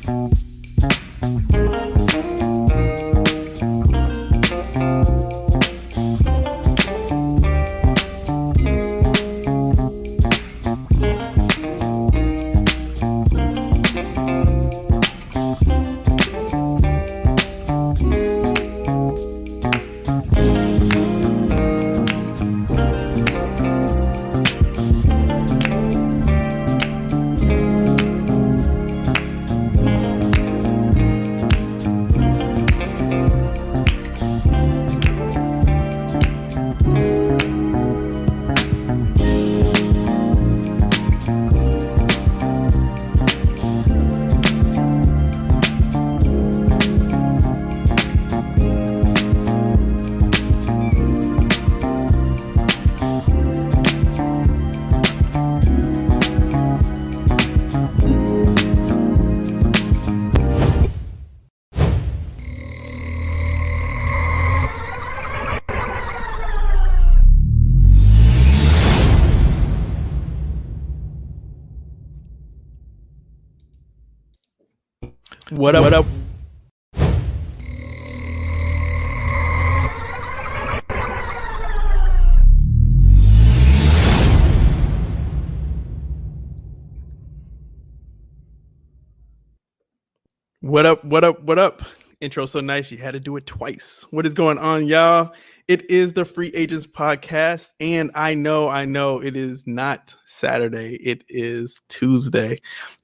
What up? What up? What up? What up? What up? Intro so nice you had to do it twice. What is going on, y'all? It is the Free Agents Podcast, and I know it is not Saturday. It is Tuesday.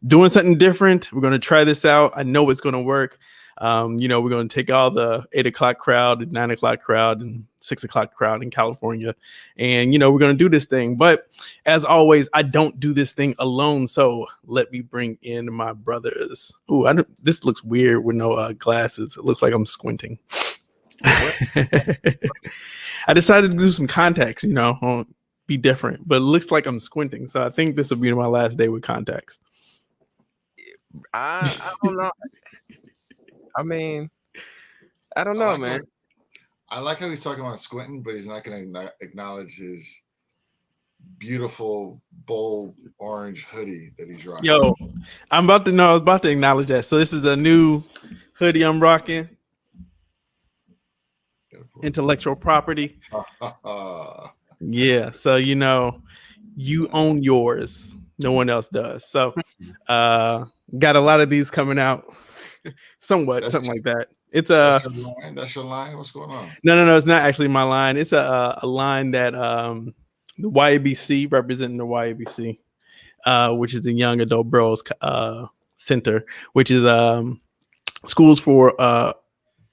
Doing something different. We're going to try this out. I know it's going to work. We're going to take all the 8 o'clock crowd, and 9 o'clock crowd, and 6 o'clock crowd in California, and we're going to do this thing. But as always, I don't do this thing alone. So let me bring in my brothers. Ooh, this looks weird with no glasses. It looks like I'm squinting. I decided to do some contacts, be different, but it looks like I'm squinting. So I think this will be my last day with contacts. I don't know. I mean, I don't know, man. I like how he's talking about squinting, but he's not going to acknowledge his beautiful, bold orange hoodie that he's rocking. Yo, I was about to acknowledge that. So this is a new hoodie I'm rocking. Intellectual property. Yeah, so you own yours. No one else does. So got a lot of these coming out. Something like that. It's that's your line. What's going on? No, it's not actually my line. It's a line that the YABC, representing the YABC, which is the Young Adult Bros Center, which is schools for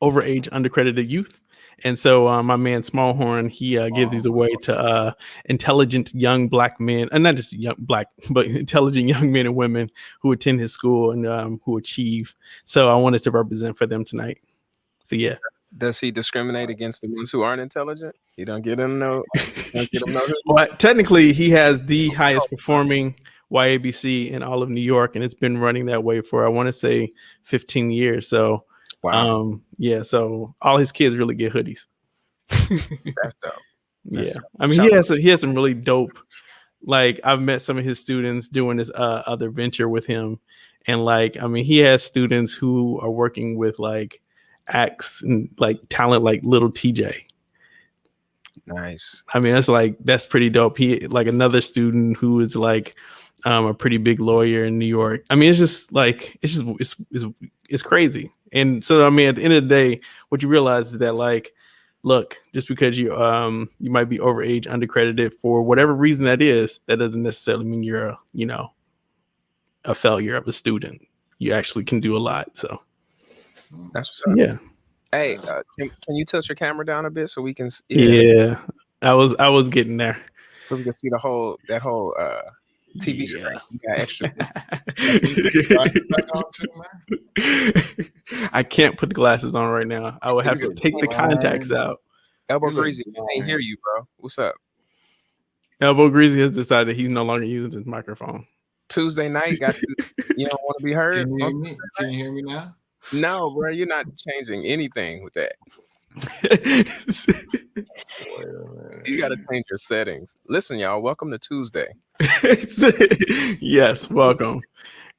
overage undercredited youth. And so my man Smallhorn, he gives these away to intelligent young black men, and not just young black, but intelligent young men and women who attend his school and who achieve. So I wanted to represent for them tonight. So yeah. Does he discriminate against the ones who aren't intelligent? You don't get him no. Well, technically, he has the highest performing YABC in all of New York, and it's been running that way for, I want to say, 15 years. So. Wow. Yeah, so all his kids really get hoodies. That's dope. Yeah. I mean, he has some really dope, like, I've met some of his students doing this other venture with him. And like, I mean, he has students who are working with like acts and like talent like Little TJ. Nice. I mean, that's pretty dope. He like another student who is like a pretty big lawyer in New York. I mean, it's crazy. And so, I mean, at the end of the day, what you realize is that, like, look, just because you might be overage, undercredited for whatever reason that is, that doesn't necessarily mean you're a failure of a student. You actually can do a lot. So that's what's up. Yeah. Hey, can you tilt your camera down a bit so we can? Yeah, I was getting there. So we can see that whole TV screen. You got extra. I can't put the glasses on right now. I would have to take the contacts out. Elbow Greasy, I can't hear you, bro. What's up? Elbow Greasy has decided he's no longer using his microphone. Tuesday night, you don't want to be heard. Can you hear me now? No, bro, you're not changing anything with that. You got to change your settings. Listen, y'all, welcome to Tuesday. Yes, welcome.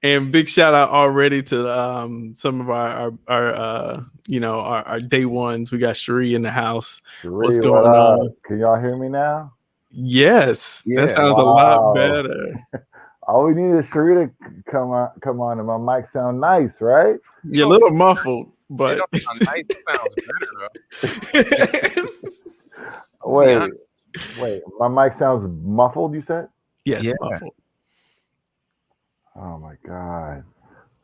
And big shout out already to some of our day ones. We got Sheree in the house. What's Sheree, going what up? on? Can y'all hear me now? Yes, that Yeah. sounds a lot Wow. better. All we need is Sheree to come on, and my mic sound nice, right? You're a little muffled, It but don't sound nice. It sounds better though. Wait, my mic sounds muffled, you said? yes, Yeah. muffled. Oh my God.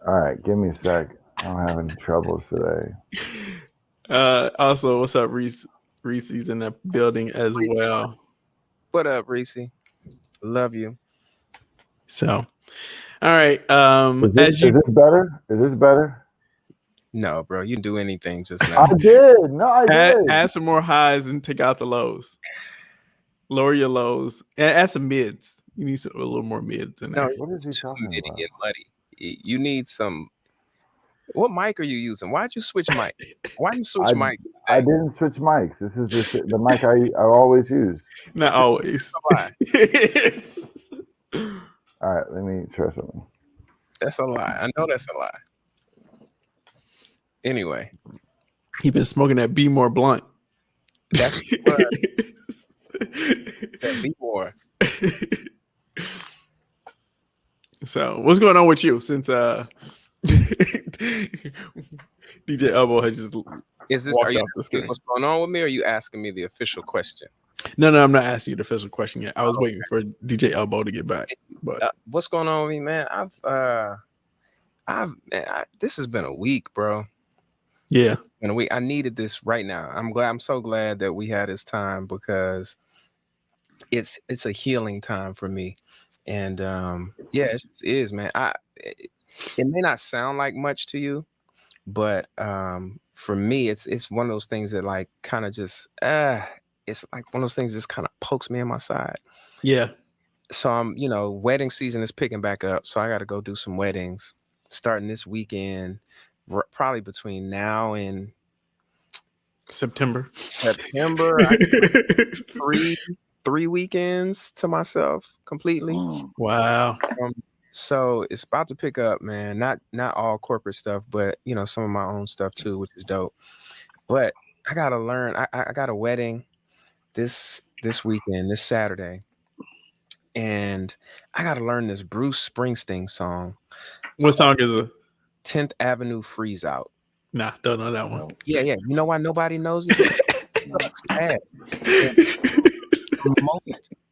All right, give me a sec. I'm having troubles today. Also, what's up, Reese? Reese's in the building as well. What up, Reese? Love you. So, all right. Is this better? Is this better? No, bro, you can do anything just now. I did. No, I did. add some more highs and take out the lows. Lower your lows and add some mids. You need a little more mids in there. No, What is he it's too talking muddy about? and muddy. You need some. What mic are you using? Why'd you switch mic? Why you switch mic? I didn't switch mics. This is the mic I always use. Not always. That's All right, let me try something. That's a lie. I know that's a lie. Anyway, He been smoking that Be More blunt. that's what. That be more. So, what's going on with you since DJ Elbow has just Is this? walked Are you off the asking screen? what's going on with me? Or are you asking me the official question? No, I'm not asking you the official question yet. I was waiting for DJ Elbow to get back. But What's going on with me, man? This has been a week, bro. yeah, In a week, I needed this right now. I'm so glad that we had this time because it's a healing time for me, and yeah, it just is, man. It may not sound like much to you, but for me, it's one of those things that like kind of just it's like one of those things that just kind of pokes me in my side. yeah. So wedding season is picking back up, so I got to go do some weddings starting this weekend, probably between now and September. I three weekends to myself completely. Wow. So it's about to pick up, man. Not all corporate stuff, but some of my own stuff too, which is dope. But I gotta learn. I got a wedding this weekend, this Saturday, and I gotta learn this Bruce Springsteen song. What song is it? 10th Avenue Freeze Out. Nah, don't know that one. Yeah. You know why nobody knows it? It sucks ass.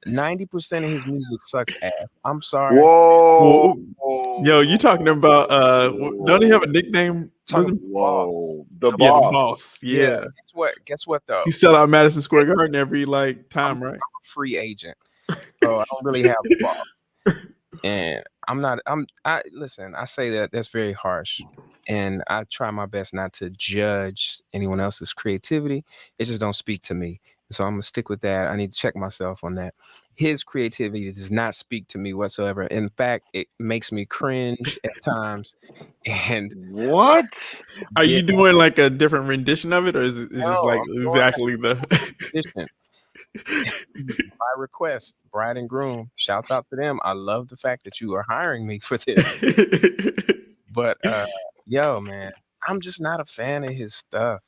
90% of his music sucks ass. I'm sorry. Whoa. Yo, you talking about don't he have a nickname? Whoa. The Yeah, the boss. boss. Yeah. Guess what though? He sell out Madison Square Garden every time, right? I'm a free agent. So I don't really have a boss. And listen, I say that's very harsh. And I try my best not to judge anyone else's creativity. It just don't speak to me. So I'm gonna stick with that. I need to check myself on that. His creativity does not speak to me whatsoever. In fact, it makes me cringe at times. And what? Are you doing like a different rendition of it, or is it just like exactly the rendition? My request, bride and groom, shouts out to them. I love the fact that you are hiring me for this. But yo, man, I'm just not a fan of his stuff.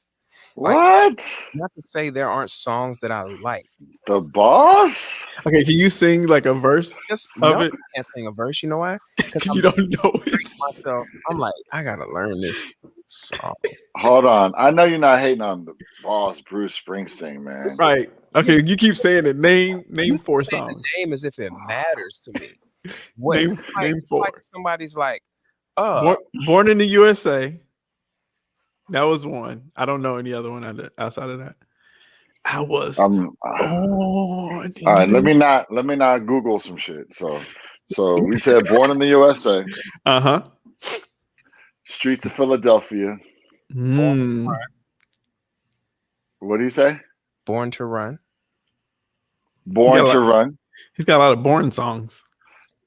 What? Not to say there aren't songs that I like. The boss? Okay, can you sing like a verse of it? I can't sing a verse. You know why? Because you don't know it. Myself, I'm like, I gotta learn this song. Hold on. I know you're not hating on the boss, Bruce Springsteen, man. Right. Okay, you keep saying it. Name 4 songs. The name as if it matters to me. Name 4. Like somebody's like, Born in the USA. That was one. I don't know any other one outside of that. I was born. All right, let me not Google some shit. So we said born in the USA. Uh-huh. Streets of Philadelphia. Mm. What do you say? Born to Run. Born to Run. He's got a lot of Born songs.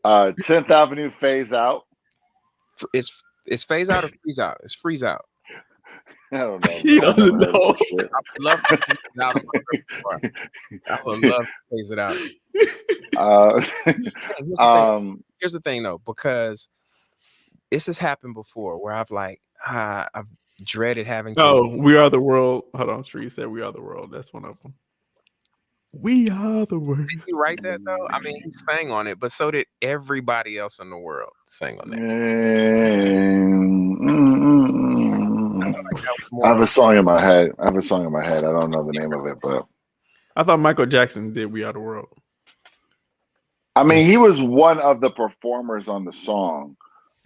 10th Avenue Phase Out. It's Phase Out or Freeze Out? It's Freeze Out. I don't know. He doesn't know. I would love to phase it out. I would love to phase it out. Here's the thing though, because this has happened before where I've dreaded having to. Oh, We Are the World. Hold on, Tree said We Are the World. That's one of them. We are the world. Did he write that though? I mean, he sang on it, but so did everybody else in the world sing on that. I have a song in my head. I don't know the name of it, but I thought Michael Jackson did We Are the World. I mean, he was one of the performers on the song,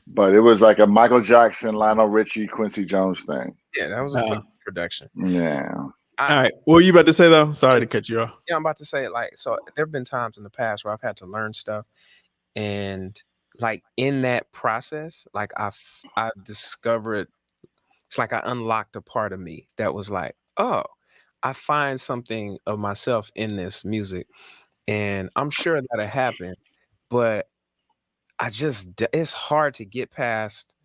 but it was like a Michael Jackson, Lionel Richie, Quincy Jones thing. Yeah, that was a Quincy production. Yeah. All right. What were you about to say though? Sorry to cut you off. Yeah, I'm about to say so there have been times in the past where I've had to learn stuff, and like in that process, like I discovered, it's like I unlocked a part of me that was like, oh, I find something of myself in this music, and I'm sure that'll happen, but it's hard to get past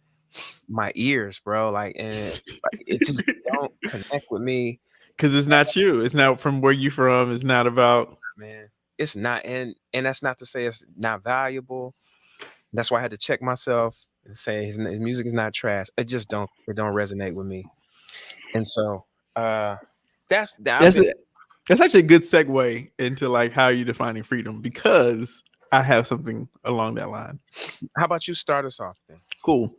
my ears, bro. Like, and it just don't connect with me. Because it's not you. It's not from where you from. It's not about, man. It's not, and that's not to say it's not valuable. That's why I had to check myself and say his music is not trash. It don't resonate with me. And so that's actually a good segue into like how you're defining freedom, because I have something along that line. How about you start us off then? Cool.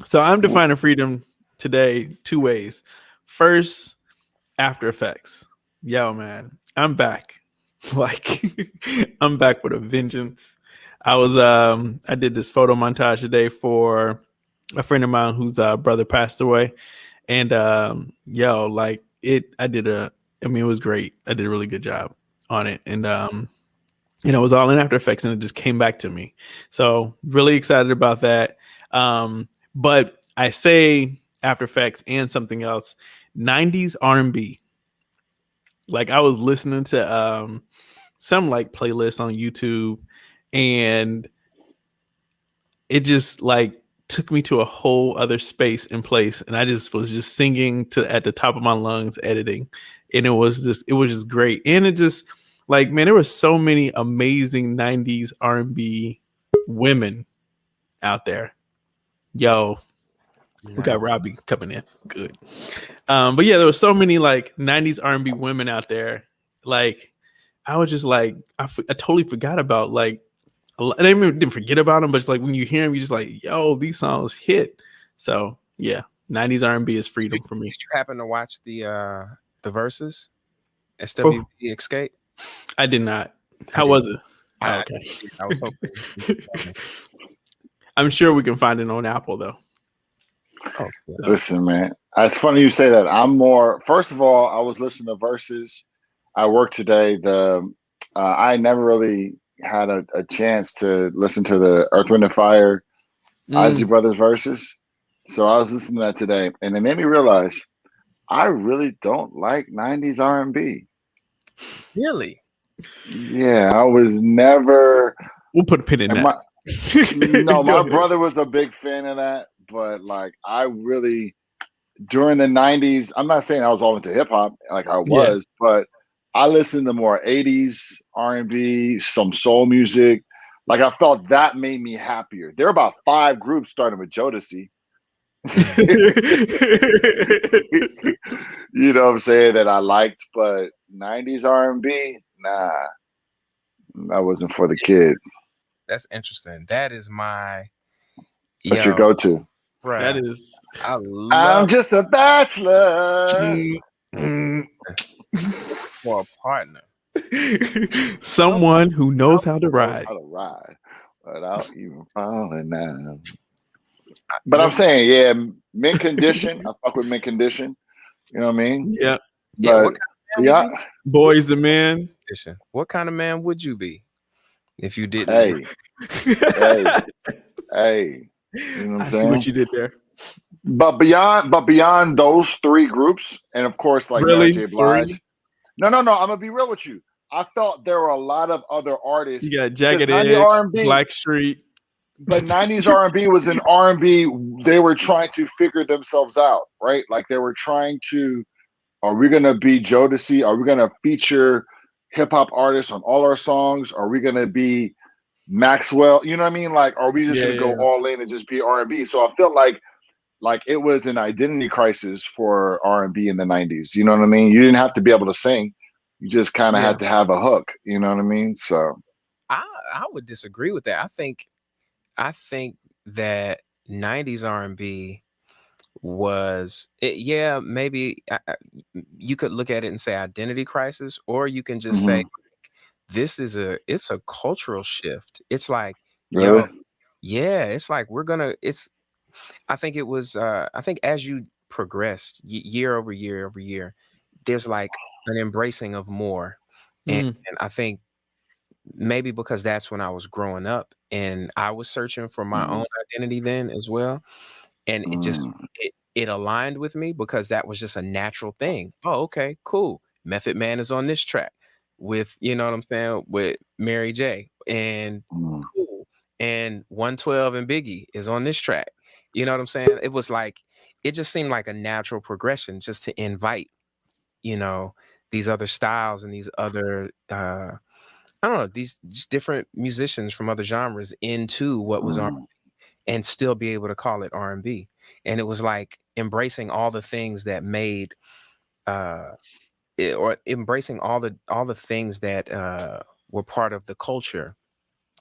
So I'm defining freedom today 2 ways. First, After Effects. Yo, man, I'm back. Like, I'm back with a vengeance. I did this photo montage today for a friend of mine whose brother passed away. And it was great. I did a really good job on it. And it was all in After Effects, and it just came back to me. So really excited about that. But I say After Effects and something else, 90s R&B. Like, I was listening to some like playlist on YouTube, and it just like took me to a whole other space and place, and I just was just singing at the top of my lungs, editing, and it was just great. And it just like, man, there were so many amazing 90s R&B women out there. Yo, we got Robbie coming in. Good. But yeah, there were so many like 90s R&B women out there. Like, I was just like, I totally forgot about, like, I didn't forget about them, but it's like when you hear them, you're just like, yo, these songs hit. So yeah, 90s R&B is freedom for me. Did you happen to watch the verses? SWV Escape? I did not. How was it? Okay. I was hoping. I'm sure we can find it on Apple though. Oh, listen, man, it's funny you say that. I'm more. First of all, I was listening to verses. I worked today. I never really had a chance to listen to the Earth, Wind and Fire, Ozzy Brothers verses. So I was listening to that today, and it made me realize I really don't like 90s R&B. Really? Yeah, I was never. We'll put a pin in that. My brother was a big fan of that, but like I really, during the 90s, I'm not saying I was all into hip hop like I was, but I listened to more 80s R&B, some soul music. Like, I felt that made me happier. There are about 5 groups starting with Jodeci. You know what I'm saying, that I liked, but 90s R&B, nah, that wasn't for the kid. That's interesting. That is my. What's your go-to? Right. That is. I'm just a bachelor. For a partner. Someone who knows how to ride. Without even falling down. But I'm saying, yeah, Mint Condition. I fuck with Mint Condition. You know what I mean? Yeah. But Boys the Man. What kind of man would you be if you didn't? Hey. You know what I'm saying? See what you did there. But beyond those 3 groups, and of course, like really? Mary J. Blige. No. I'm gonna be real with you. I felt there were a lot of other artists. You got Jagged Edge, R&B, Blackstreet. But 90s R&B was an R&B. They were trying to figure themselves out, right? Like they were trying to, are we gonna be Jodeci? Are we gonna feature hip hop artists on all our songs? Are we gonna be Maxwell. You know what I mean? Like, are we just gonna go Yeah. all in and just be R&B? So I felt like it was an identity crisis for R&B in the 90s. You know what I mean? You didn't have to be able to sing. You just kind of Yeah. had to have a hook. You know what I mean? So I would disagree with that. I think that 90s R&B was it, yeah, maybe you could look at it and say identity crisis, or you can just say it's a cultural shift. It's like, really, yo, yeah, it's like I think it was I think as you progressed year over year over year, there's like an embracing of more. And I think maybe because that's when I was growing up and I was searching for my own identity then as well. And it aligned with me because that was just a natural thing. Oh, okay, cool. Method Man is on this track with, you know what I'm saying, with Mary J. And cool. And 112 and Biggie is on this track. You know what I'm saying? It was like, it just seemed like a natural progression just to invite, you know, these other styles and these other I don't know, these just different musicians from other genres into what was R and still be able to call it R&B. And it was like embracing all the things that made or embracing all the things that were part of the culture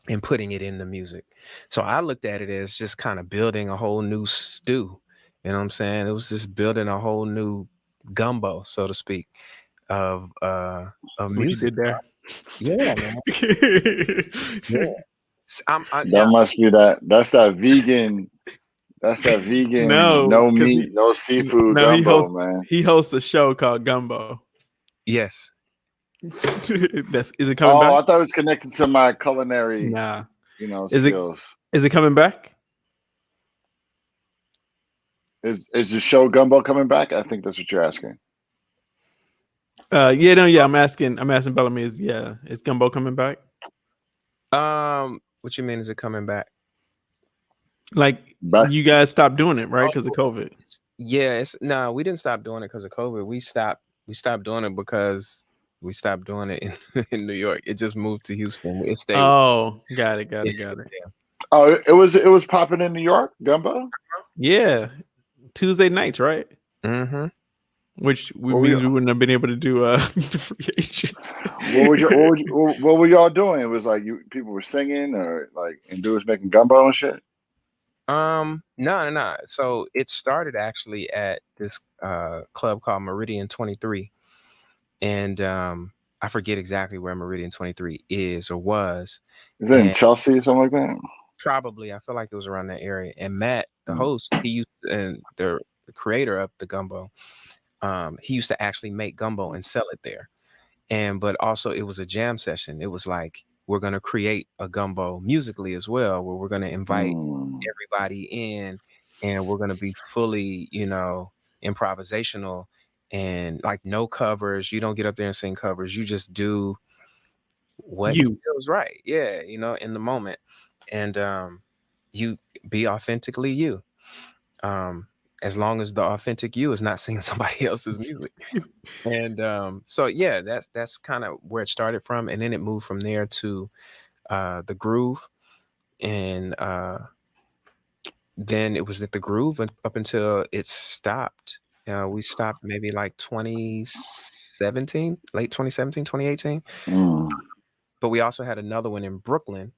and putting it in the music. So I looked at it as just kind of building a whole new stew. You know what I'm saying? It was just building a whole new gumbo, so to speak, of That's what you music. did there. Yeah, man. Yeah. that must be that. That's that vegan. That's that vegan, No, no because meat, no seafood no, gumbo, man. he hosts a show called Gumbo. Yes. Is it coming Oh, I back? thought it was connected to my culinary, Nah. Is skills. it coming back? Is the show Gumbo coming back? I think that's what you're asking. Yeah. I'm asking Bel-Ami. Is Gumbo coming back? What you mean? Is it coming back? Back. You guys stopped doing it, right? Because of COVID. Yeah, no, we didn't stop doing it because of COVID. We stopped doing it because we stopped doing it in New York. It just moved to Houston. It stayed. Oh, got it. Yeah. Oh, it was popping in New York, Gumbo. Yeah, Tuesday nights, right? Mm-hmm. Which means we wouldn't have been able to do the free agents. What were y'all doing? It was like people were singing or like and dudes making gumbo and shit. No. So it started actually at this club called Meridian 23, and I forget exactly where Meridian 23 is or was. Is it in Chelsea or something like that? Probably, I feel like it was around that area. And Matt, the host, he used and the creator of the gumbo, he used to actually make gumbo and sell it there. But also it was a jam session. It was like, we're going to create a gumbo musically as well, where we're going to invite everybody in and we're going to be fully, improvisational and like no covers. You don't get up there and sing covers. You just do what feels right. Yeah. In the moment. And you be authentically you. As long as the authentic you is not singing somebody else's music. And so yeah, that's kind of where it started from, and then it moved from there to the Groove, and then it was at the Groove up until it stopped. We stopped maybe like 2017, late 2017, 2018. But we also had another one in Brooklyn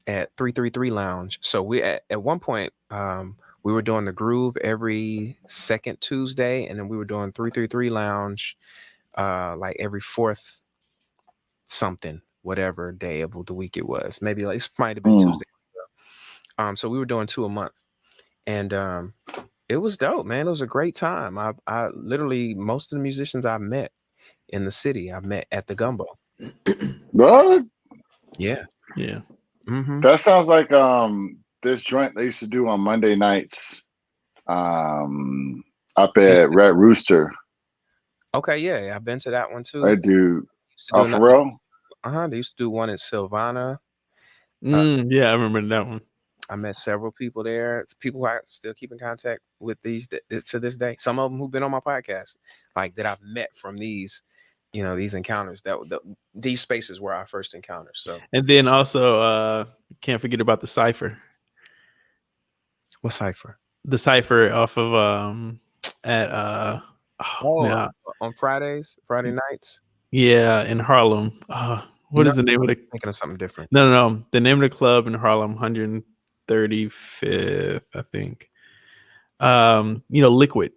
at 333 Lounge. So we at one point we were doing the Groove every second Tuesday, and then we were doing 333 Lounge like every fourth something, whatever day of the week it was. Maybe like it might have been Tuesday. So we were doing 2 a month, and it was dope, man. It was a great time. I literally, most of the musicians I met in the city, I met at the Gumbo. What? Yeah. Mm-hmm. That sounds like this joint they used to do on Monday nights up at Red Rooster. Okay, yeah, I've been to that one too. They do. Oh, for real? They used to do one in Silvana. Yeah, I remember that one. I met several people there. It's people who I still keep in contact with these to this day. Some of them who've been on my podcast, like that I've met from these these encounters these spaces were our first encounters. So, and then also can't forget about the cipher. what cipher? The cipher off of at On Friday nights. Yeah, in Harlem. What is the name of the? Thinking of something different. No. The name of the club in Harlem, 135th, I think. Liquid.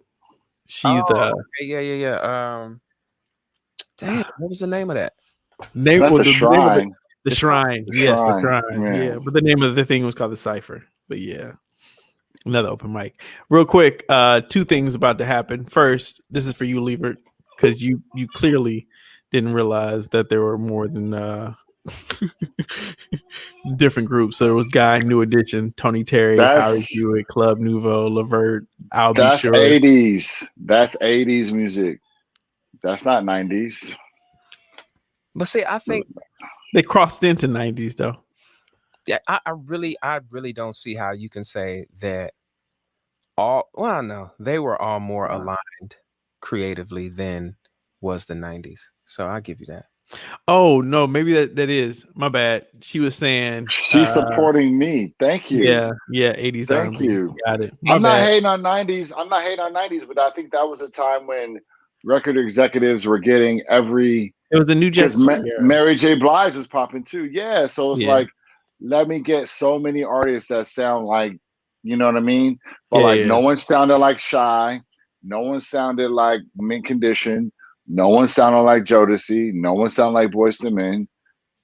She's okay. Yeah. Damn, what was the name of that? Name That's well, the Shrine. Name of the Shrine. Yes, the Shrine. Yeah. Yeah, but the name of the thing was called the Cipher. But yeah, another open mic. Real quick, two things about to happen. First, this is for you, Liebert, because you clearly didn't realize that there were more than different groups. So there was Guy, New Edition, Tony Terry, Harry Hewitt, Club Nouveau, Levert, I'll Be Sure. That's 80s. That's 80s music. That's not 90s. But see, I think they crossed into 90s though. Yeah, I really don't see how you can say that no, they were all more aligned creatively than was the 90s. So I'll give you that. Oh no, maybe that is my bad. She was saying she's supporting me. Thank you. Yeah, 80s. Thank you. Got it. I'm not hating on 90s. I'm not hating on 90s, but I think that was a time when record executives were getting it was the new Jack. Mary J. Blige was popping too. Yeah, so it's like, let me get so many artists that sound like, you know what I mean? But no one sounded like Shy. No one sounded like Mint Condition. No one sounded like Jodeci. No one sounded like Boyz II Men.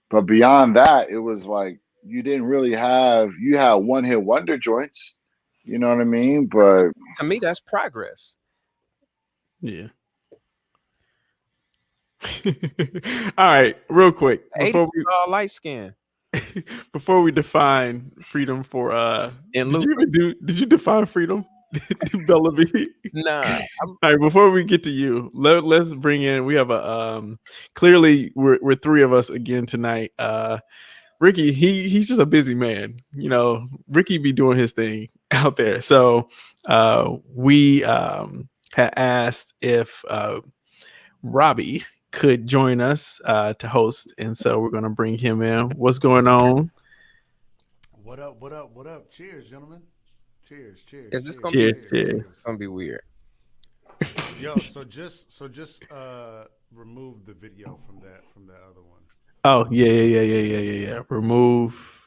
But beyond that, it was like you didn't really you had one-hit wonder joints. You know what I mean? But to me, that's progress. Yeah. All right, real quick. Before we all light skin. Before we define freedom for did you define freedom? Bel-Ami? Nah. All right, before we get to you, let's bring in, we have a clearly we're three of us again tonight. Ricky, he's just a busy man. Ricky be doing his thing out there. So we had asked if Robbie could join us to host, and so we're gonna bring him in. What's going on? What up? Cheers, gentlemen. Cheers. Is this gonna be cheers? It's gonna be weird. Yo, so just remove the video from that other one. Oh yeah. Remove.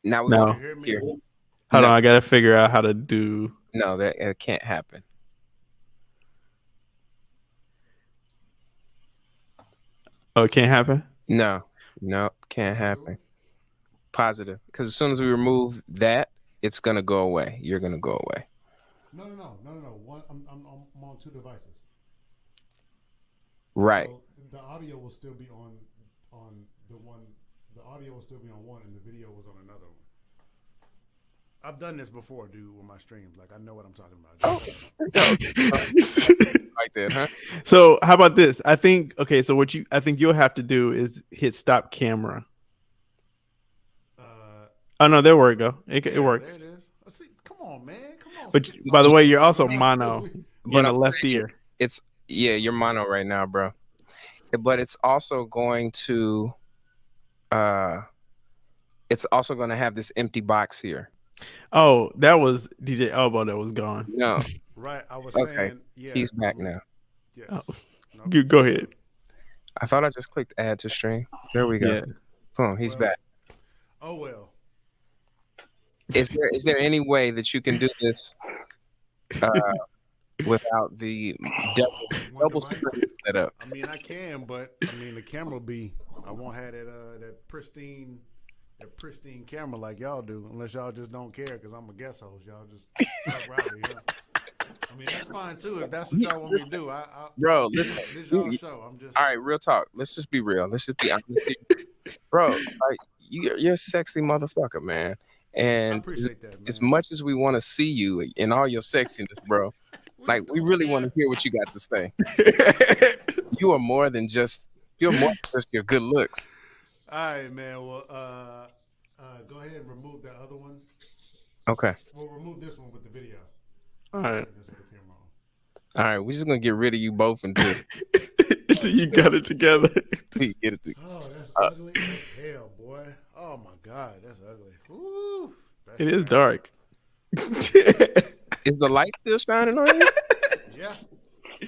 Now we no. hear me. Hold on, I gotta figure out how to do. No, it can't happen. Oh, it can't happen? No, can't happen. Positive. Because as soon as we remove that, it's gonna go away. You're gonna go away. No. One, I'm on two devices. Right. So the audio will still be on the one. The audio will still be on one, and the video was on another one. I've done this before, dude, with my streams. Like, I know what I'm talking about. Like that, huh? So how about this? I think you'll have to do is hit stop camera. Oh no, there we go. It works. There it is. See, come on, man. Come on. But by the way, you're also mono in the left ear. You're mono right now, bro. But it's also going to have this empty box here. Oh, that was DJ Elbow that was gone. No. Right. I was saying, yeah. He's back now. Yes. Oh. No. Go ahead. I thought I just clicked add to stream. There we go. Yeah. Boom, he's back. Oh well. Is there any way that you can do this without the double screen set up? I mean, I can, but the camera will be. I won't have that pristine camera like y'all do, unless y'all just don't care because I'm a guest host. Y'all just talk rowdy, I mean, that's fine too if that's what y'all want me to do. Bro, listen, this is y'all show. I'm just all right. Real talk. Let's just be real. Let's just be honest, bro. Like you're a sexy motherfucker, man. And I appreciate that, man. As much as we want to see you in all your sexiness, bro, like we really want to hear what you got to say. You're more than just your good looks. All right, man. Well, go ahead and remove that other one. Okay. We'll remove this one with the video. All right. All right. We're just gonna get rid of you both and do it. you got it together. Get it to, Oh, that's ugly as hell, boy. Oh my God, that's ugly. Woo, that's It is bad. dark. is the light still shining on you? Yeah.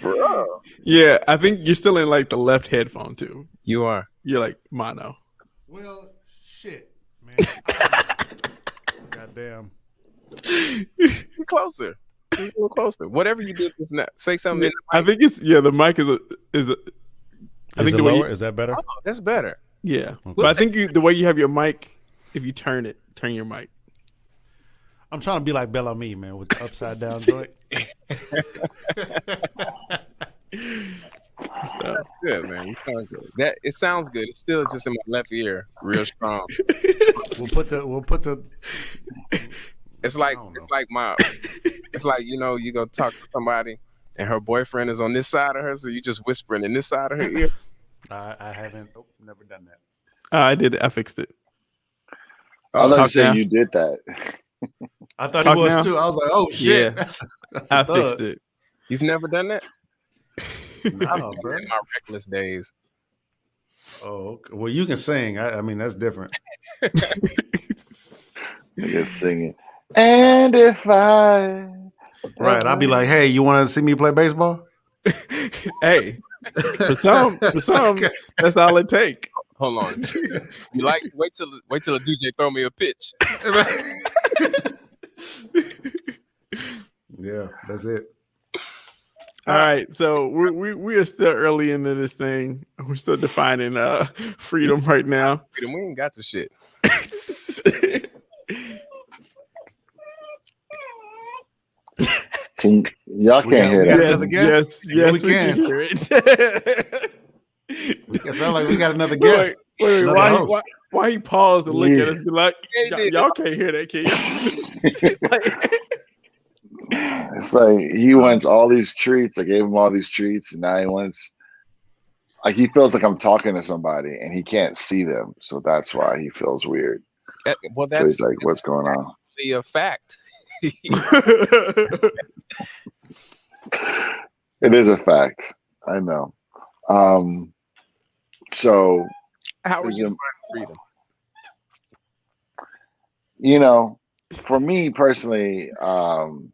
Bro. Yeah, I think you're still in like the left headphone too. You are. You're like mono. Well, shit, man. Goddamn. Get closer. Get a little closer. Whatever you did just now. Say something. In the I think it's the mic is a. I think Is it the way lower? you, Is that better? oh, that's better. yeah, but I think the way you have your mic, if you turn your mic. I'm trying to be like Bel-Ami, man, with the upside down joint. Stuff. Good, man. You sound good. It sounds good. It's still just in my left ear, real strong. We'll put the. It's like I don't it's know. like it's like you go talk to somebody and her boyfriend is on this side of her, so you just whispering in this side of her ear. I haven't. Never done that. I did it. I fixed it. I thought you Talk said now. you did that. I thought Talk he was now. too. I was like, oh shit, Yeah. that's a I thug. fixed it. You've never done that? No, bro. In my reckless days. Oh, okay. Well, you can sing. I mean, that's different. Nigga singing. And if I Right. I'll be like, hey, you want to see me play baseball? Hey, for some, that's all it take. Hold on. You like wait till the DJ throw me a pitch. Yeah, that's it. All right, so we are still early into this thing. We're still defining freedom right now. We ain't got the shit. Y'all We can't got- hear we that. got another guest? Yes, We we can can. hear it. It sounds like we got another guest. Wait, Another host. why he paused and looked at us and be like, Yeah, he did. y'all can't hear that, kid. It's like he wants all these treats. I gave him all these treats, and now he wants. Like he feels like I'm talking to somebody, and he can't see them, so that's why he feels weird. Well, So that's he's like, "What's going on?" a fact. It is a fact. I know. So How are Is you it- finding freedom? for me personally, I'm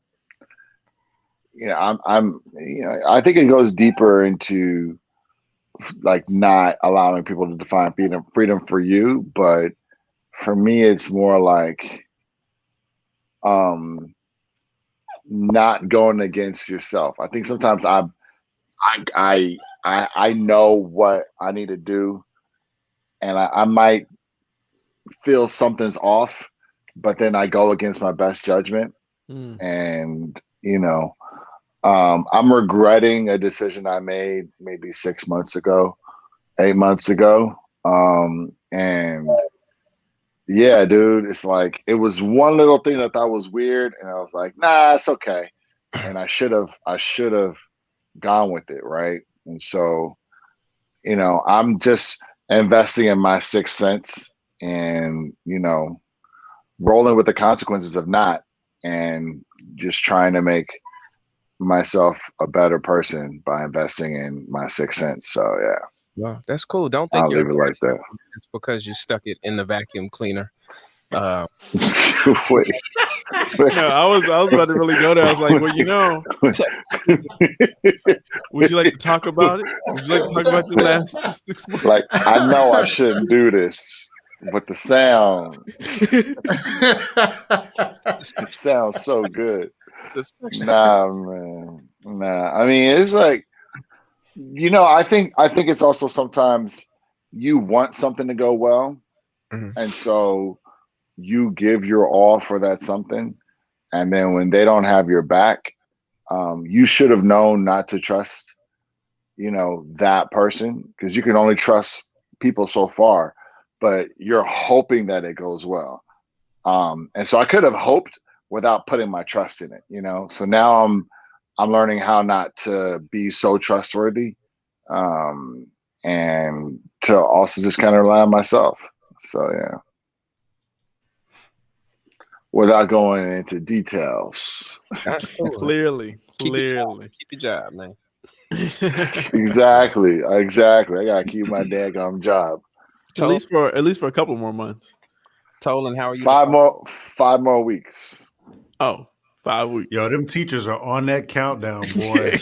I think it goes deeper into like not allowing people to define freedom for you, but for me it's more like not going against yourself. I think sometimes I know what I need to do, and I might feel something's off, but then I go against my best judgment. And I'm regretting a decision I made maybe 6 months ago, 8 months ago. And yeah, dude, it's like it was one little thing that I thought was weird, and I was like, nah, it's okay. And I should have gone with it, right? And so, I'm just investing in my sixth sense and, rolling with the consequences of not, and just trying to make myself a better person by investing in my sixth sense. So yeah, Well, that's cool. Don't think I'll you're leave it like that. it's because you stuck it in the vacuum cleaner. Wait. No, I was about to really go there. I was like, well, would you like to talk about it? Would you like to talk about your last 6 months? Like, I know I shouldn't do this, but the sound sounds so good. Nah, man. Nah. I mean, it's like, I think it's also sometimes you want something to go well. Mhm. And so you give your all for that something. And then when they don't have your back, you should have known not to trust, that person, because you can only trust people so far, but you're hoping that it goes well. And so I could have hoped without putting my trust in it, So now I'm learning how not to be so trustworthy, and to also just kind of rely on myself. So yeah. Without going into details. That's cool. Clearly. Keep your job, man. Exactly. I gotta keep my daggum job. At least for a couple more months. Tolan, how are you? 5 more weeks. Oh, 5 weeks. Yo, them teachers are on that countdown, boy.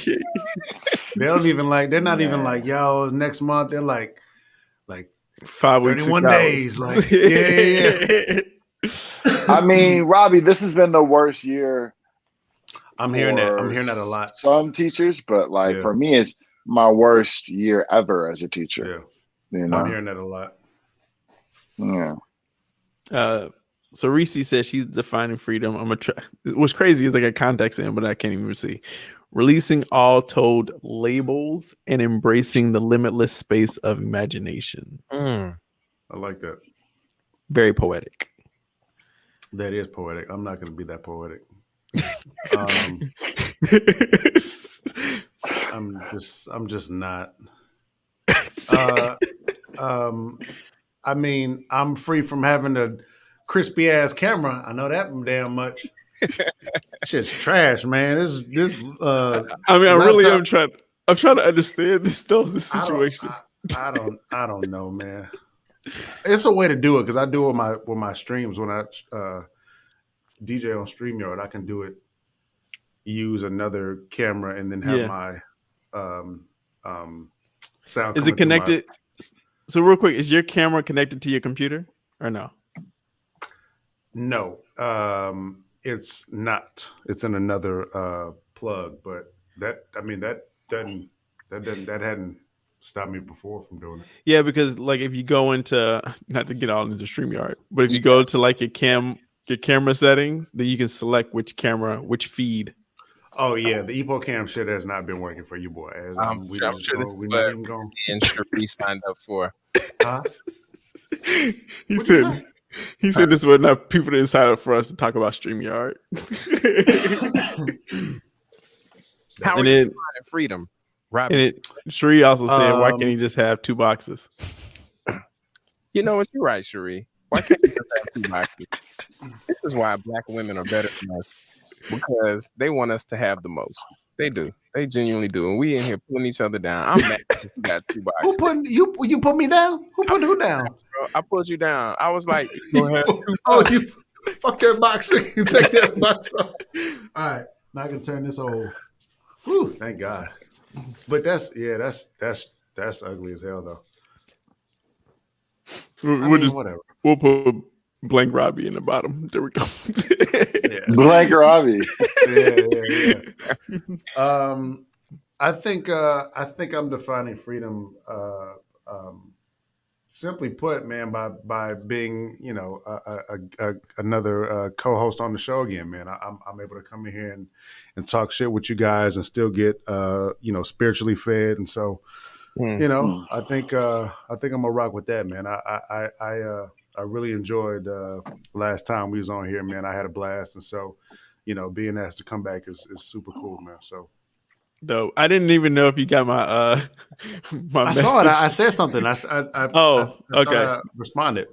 They don't even they're not even like, yo, next month. They're like 5 weeks, 31 days. Like, yeah. I mean, Robbie, this has been the worst year. I'm hearing that a lot. Some teachers, but for me, it's my worst year ever as a teacher. Yeah. You know? I'm hearing that a lot. Yeah. So Reese says she's defining freedom. What's crazy is I got context in, but I can't even see. Releasing all told labels and embracing the limitless space of imagination. I like that. Very poetic. That is poetic. I'm not going to be that poetic. I'm just not. I mean, I'm free from having a crispy ass camera. I know that damn much. Shit's trash, man. This. I mean, I really am trying. I'm trying to understand this situation. I don't know, man. It's a way to do it because I do it with my streams when I DJ on StreamYard. I can do it. Use another camera and then have my sound. Is it connected? So real quick, is your camera connected to your computer or no? No, it's not. It's in another plug, but that hadn't stopped me before from doing it. Yeah, because if you go into, not to get all into StreamYard, but if you go to your camera settings, then you can select which feed. Oh yeah, the EpoCam shit has not been working for you, boy. I'm sure we're not even going. And Sharif signed up for. Huh? He said this was not people didn't sign up for us to talk about StreamYard. How are you finding freedom? And Sheree also said, why can't he just have 2 boxes? You know what? You're right, Sheree. Why can't he just have 2 boxes? This is why black women are better than us. Because they want us to have the most. They do. They genuinely do. And we in here pulling each other down. I'm mad that you got 2 boxes. You put me down? Who put who down? Bro, I pulled you down. I was like, go ahead. You fuck that box. You take that box off. All right. Now I can turn this old. Whew, thank God. But that's ugly as hell though. Whatever. We'll put blank Robbie in the bottom. There we go. Blank Robbie. Yeah. I think I'm defining freedom. Simply put, man, by being another co-host on the show again, man. I'm able to come in here and talk shit with you guys and still get spiritually fed, and so I think I'm gonna rock with that, man. I really enjoyed last time we was on here, man. I had a blast, and so being asked to come back is super cool, man. So. Dope. I didn't even know if you got my my message. Saw it. I said something. I okay. I responded.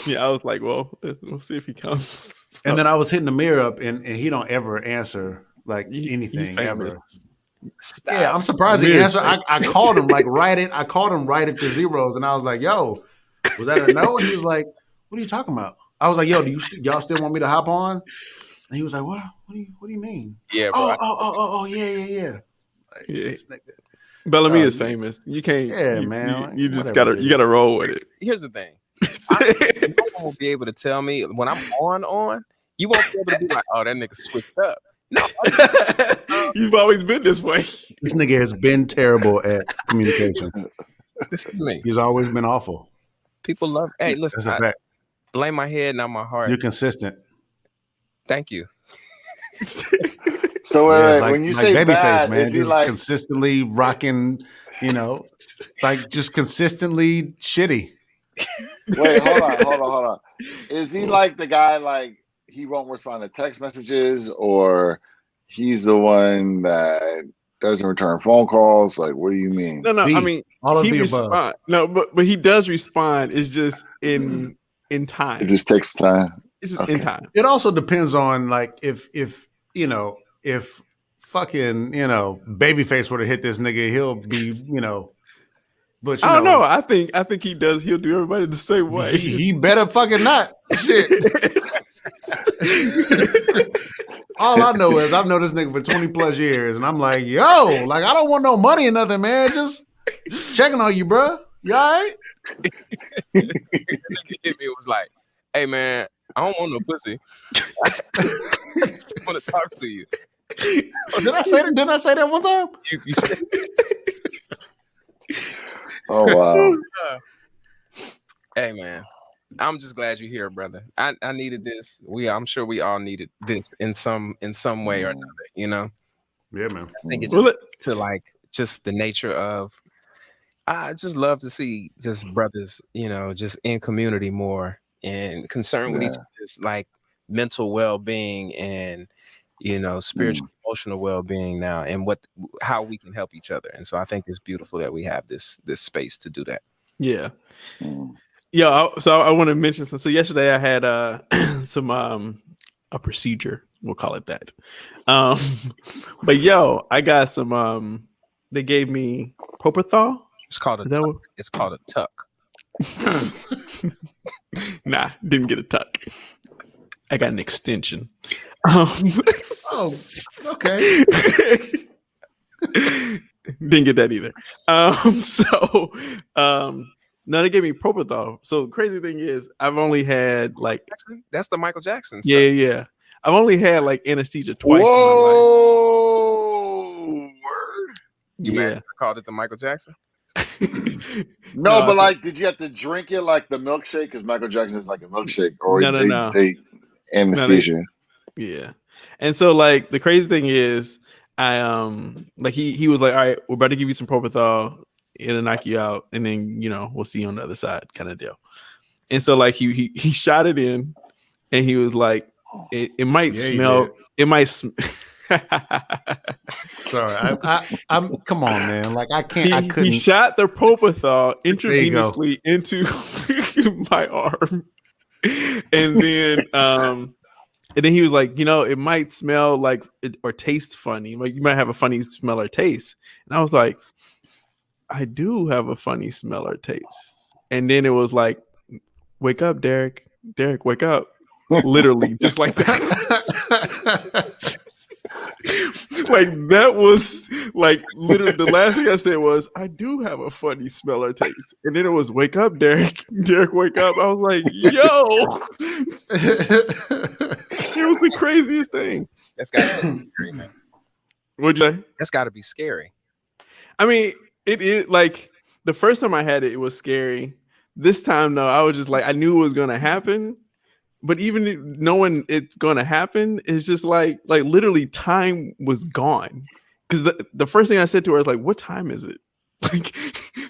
Yeah, I was like, well, we'll see if he comes. So. And then I was hitting the mirror up, and he don't ever answer anything ever. Stop. Yeah, I'm surprised he answered. I called him I called him right at the zeros, and I was like, "Yo, was that a no?" And he was like, "What are you talking about?" I was like, "Yo, do y'all still want me to hop on?" And he was like, "What? What do you mean?" Yeah. Bro, Yeah. Bel-Ami is famous. You can't. Yeah, man. You just gotta roll with it. Here's the thing. No one will be able to tell me when I'm on. You won't be able to be like, "Oh, that nigga switched up." No, you've always been this way. This nigga has been terrible at communication. This is me. He's always been awful. People love. Hey, listen. That's a fact. Blame my head, not my heart. You're consistent. Thank you. So when you say bad, man, is he just consistently rocking, it's like just consistently shitty. Wait, hold on. Is he like the guy he won't respond to text messages, or he's the one that doesn't return phone calls? Like, what do you mean? No. I mean, all of the above. No, but he does respond. It's just in time. It just takes time. It's just in time. It also depends on if fucking, Babyface were to hit this nigga, he'll be, but I don't know. I think he does. He'll do everybody the same way. He better fucking not. Shit. All I know is I've known this nigga for 20 plus years, and I'm like, yo, like I don't want no money or nothing, man. Just checking on you, bro. You all right? Hit me. It was like, hey man, I don't want no pussy. I want to talk to you. Oh, did I say that? Didn't I say that one time? You said Oh wow. Hey man, I'm just glad you're here, brother. I needed this. I'm sure we all needed this in some way or another, Yeah, man. I think it's just to like just the nature of I just love to see just brothers, just in community more and concerned with each other's like mental well-being and spiritual, emotional well-being now, and how we can help each other. And so I think it's beautiful that we have this space to do that. Yeah. Yeah. So I want to mention some. So yesterday I had some a procedure. We'll call it that. But I got some. They gave me propofol. It's called a tuck. It's called a tuck. Nah, didn't get a tuck. I got an extension. Oh, okay. Didn't get that either. No, they gave me propofol. So the crazy thing is, I've only had like that's the Michael Jackson stuff. Yeah. I've only had like anesthesia twice Whoa, in my life. word. I called it the Michael Jackson. No, but like, did you have to drink it like the milkshake? Because Michael Jackson is like a milkshake, or No. they anesthesia. Yeah. And so like the crazy thing is I like he was like, all right, we're about to give you some propofol, it'll knock you out, and then we'll see you on the other side kind of deal. And so like he shot it in, and he was like, it might smell, it might Sorry, I'm come on, man. Like I couldn't. He shot the propofol intravenously into my arm. And then he was like, it might smell like or taste funny. Like you might have a funny smell or taste. And I was like, I do have a funny smell or taste. And then it was like, wake up, Derek. Derek, wake up. Literally, just like that. Like that was like literally the last thing I said was, I do have a funny smell or taste. And then it was, wake up, Derek. Derek, wake up. I was like, yo. It was the craziest thing. That's got to be scary, man. What'd you say? That's got to be scary. I mean, it is like the first time I had it, it was scary. This time, though, I was just like, I knew it was going to happen. But even knowing it's going to happen is just like literally time was gone. Because the first thing I said to her was like, what time is it? Like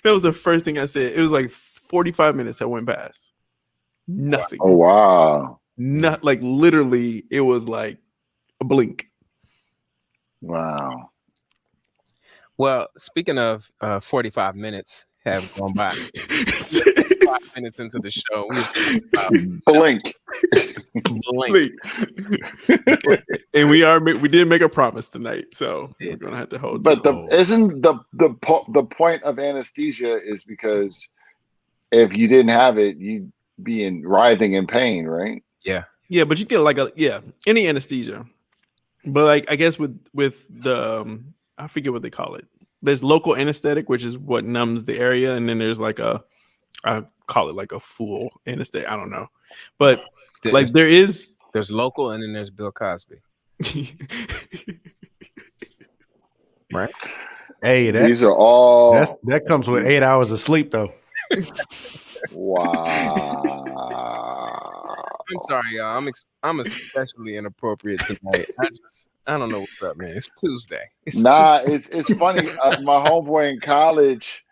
that was the first thing I said. It was like 45 minutes that went past. Nothing. Oh, wow. Not like literally it was like a blink. Wow. Well, speaking of 45 minutes have gone by. 5 minutes into the show, Blink. And we did make a promise tonight, so we're gonna have to hold. But isn't the point of anesthesia is because if you didn't have it, you'd be writhing in pain, right? Yeah, but you get like any anesthesia, but like I guess with the I forget what they call it. There's local anesthetic, which is what numbs the area, and then there's like I call it like a full anesthetic. I don't know, but there's local, and then there's Bill Cosby, right? Hey, these are all that comes with 8 hours of sleep, though. Wow. I'm sorry, y'all. I'm especially inappropriate tonight. I don't know what's up, man. It's Tuesday. It's funny. My homeboy in college,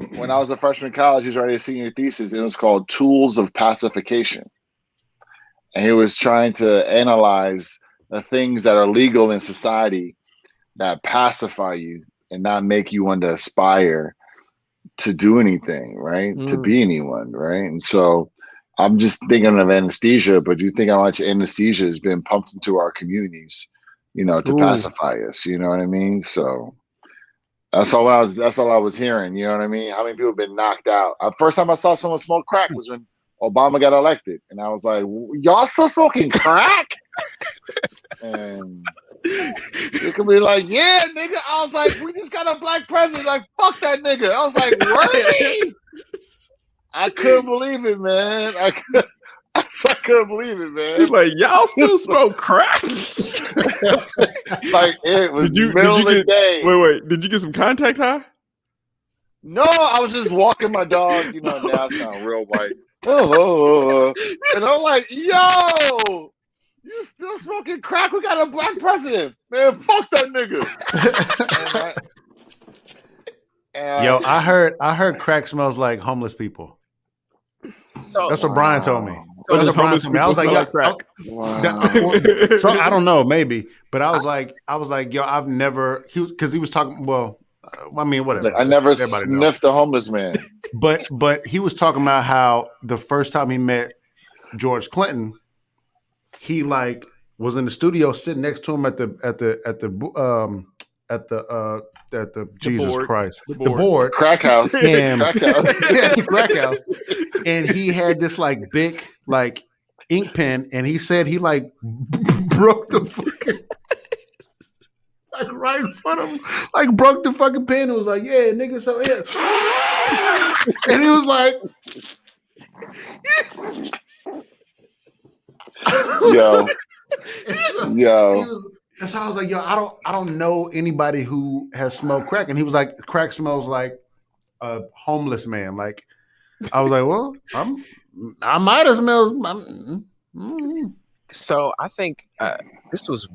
when I was a freshman in college, he was writing a senior thesis, and it was called Tools of Pacification. And he was trying to analyze the things that are legal in society that pacify you and not make you want to aspire to do anything, right? To be anyone, right? And so I'm just thinking of anesthesia, but you think how much anesthesia has been pumped into our communities, to pacify us. You know what I mean? So that's all I was hearing. You know what I mean? How many people have been knocked out? First time I saw someone smoke crack was when Obama got elected, and I was like, y'all still smoking crack? And it could be like, yeah, nigga. I was like, we just got a black president. Like, fuck that nigga. I was like, really? I couldn't believe it, man. I couldn't believe it, man. He's like, y'all still smoke crack? Like, it was middle of the day. Wait. Did you get some contact high? No, I was just walking my dog. Now I sound real white. And I'm like, yo, you still smoking crack? We got a black president. Man, fuck that nigga. Yo, I heard crack smells like homeless people. So that's what Brian told me. So That's what Brian told me. I was like, yo, crack. Wow. So I don't know, maybe, but I was like, yo, I've never. He was talking. Well, I mean, whatever. I never sniffed a homeless man. But he was talking about how the first time he met George Clinton, he like was in the studio sitting next to him at the Jesus board. Christ, The the board Crack house. and Crack house. crack house, and he had this like big like ink pen, and he said he like broke the fucking like right in front of him, like broke the fucking pen. And was like, yeah, nigga, so yeah, and he was like, Yo. And so I was like, yo, I don't know anybody who has smoked crack. And he was like, crack smells like a homeless man. Like, I was like, well, I might have smelled. So I think this was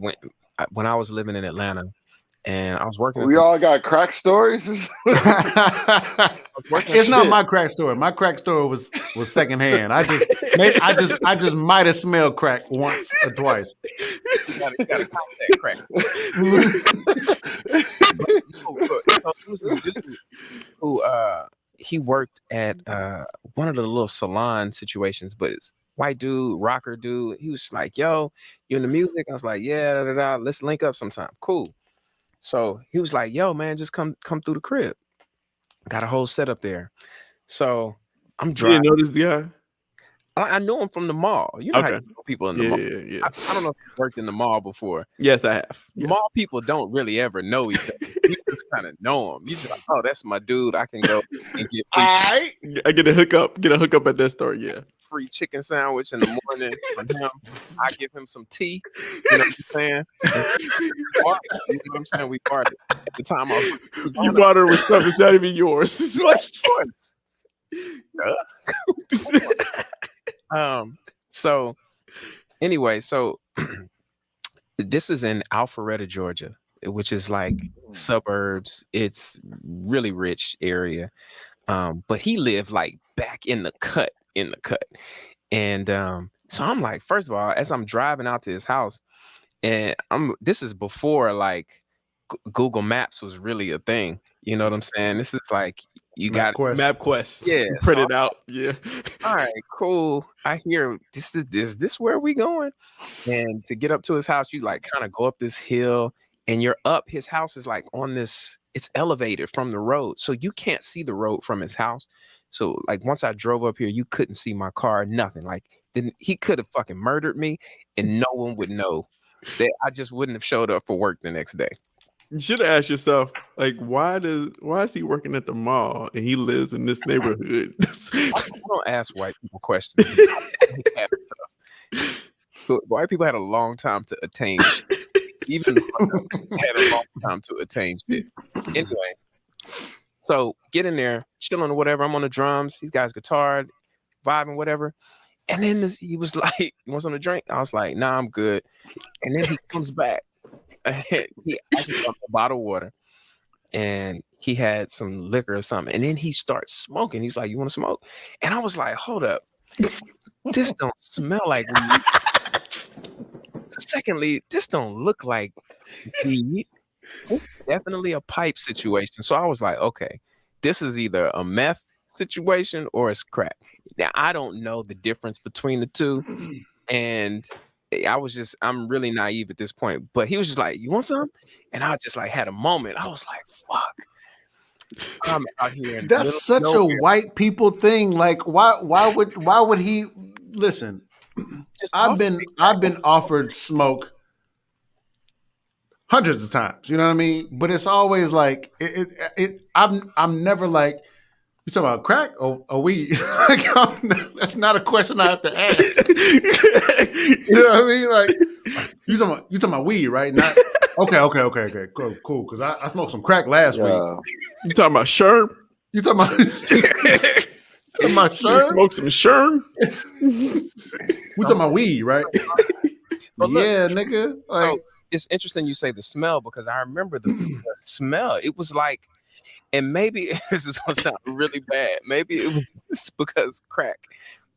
when I was living in Atlanta, and I was working. We all got crack stories. It's not my crack story. My crack story was secondhand. I just might have smelled crack once or twice. You gotta contact crack. So there was this dude who he worked at one of the little salon situations, but it's white dude, rocker dude. He was like, yo, you in the music? I was like, yeah, let's link up sometime. Cool. So he was like, yo, man, just come through the crib. Got a whole setup there. So I'm driving. You didn't know this guy? I know him from the mall. You know how you know people in the mall. Yeah. I don't know if you've worked in the mall before. Yes, I have. Yeah. Mall people don't really ever know each other. You just kind of know them. You just like, oh, that's my dude. I can go and get I get a hookup at that store. Yeah, free chicken sandwich in the morning from him. I give him some tea. You know what I'm saying? You know what I'm saying? We parted. At the time, you bought her with stuff that's not even yours. It's like, so anyway, this is in Alpharetta, Georgia, which is like suburbs. It's really rich area. But he lived like back in the cut. And so I'm like, first of all, as I'm driving out to his house, and this is before like Google Maps was really a thing. You know what I'm saying? This is like you got MapQuest. Yeah, print it out. Yeah. All right, cool. I hear this where we going? And to get up to his house, you like kind of go up this hill, and you're up. His house is like on this. It's elevated from the road, so you can't see the road from his house. So like once I drove up here, you couldn't see my car, nothing. Like then he could have fucking murdered me, and no one would know that I just wouldn't have showed up for work the next day. You should ask yourself, like, why is he working at the mall and he lives in this neighborhood? I don't ask white people questions. So white people had a long time to attain shit. Even had a long time to attain shit. Anyway, so get in there, chilling or whatever. I'm on the drums. These guys guitar, vibing, whatever. And then he was like, "You want something to drink?" I was like, "Nah, I'm good." And then he comes back. He actually got a bottle of water, and he had some liquor or something. And then he starts smoking. He's like, "You want to smoke?" And I was like, "Hold up, this don't smell like weed." Secondly, this don't look like weed. It's definitely a pipe situation. So I was like, okay, this is either a meth situation or it's crack. Now I don't know the difference between the two, and I'm really naive at this point. But he was just like, "You want some?" And I just like had a moment. I was like, "Fuck." I'm out here in the middle That's of such a nowhere. white people thing. Like, why would he listen? Just I've offer been me crack. offered smoke hundreds of times. You know what I mean? But it's always like I'm never like, you talking about crack or weed? Like, that's not a question I have to ask. You know what I mean? Like, you talking about weed, right? Not okay, cool. Because I smoked some crack last week. You talking about Sherm? You talking about You smoke some Sherm? We talking about weed, right? But look, yeah, nigga. Like, so it's interesting you say the smell, because I remember the smell. It was like, and maybe this is gonna sound really bad. Maybe it was because crack.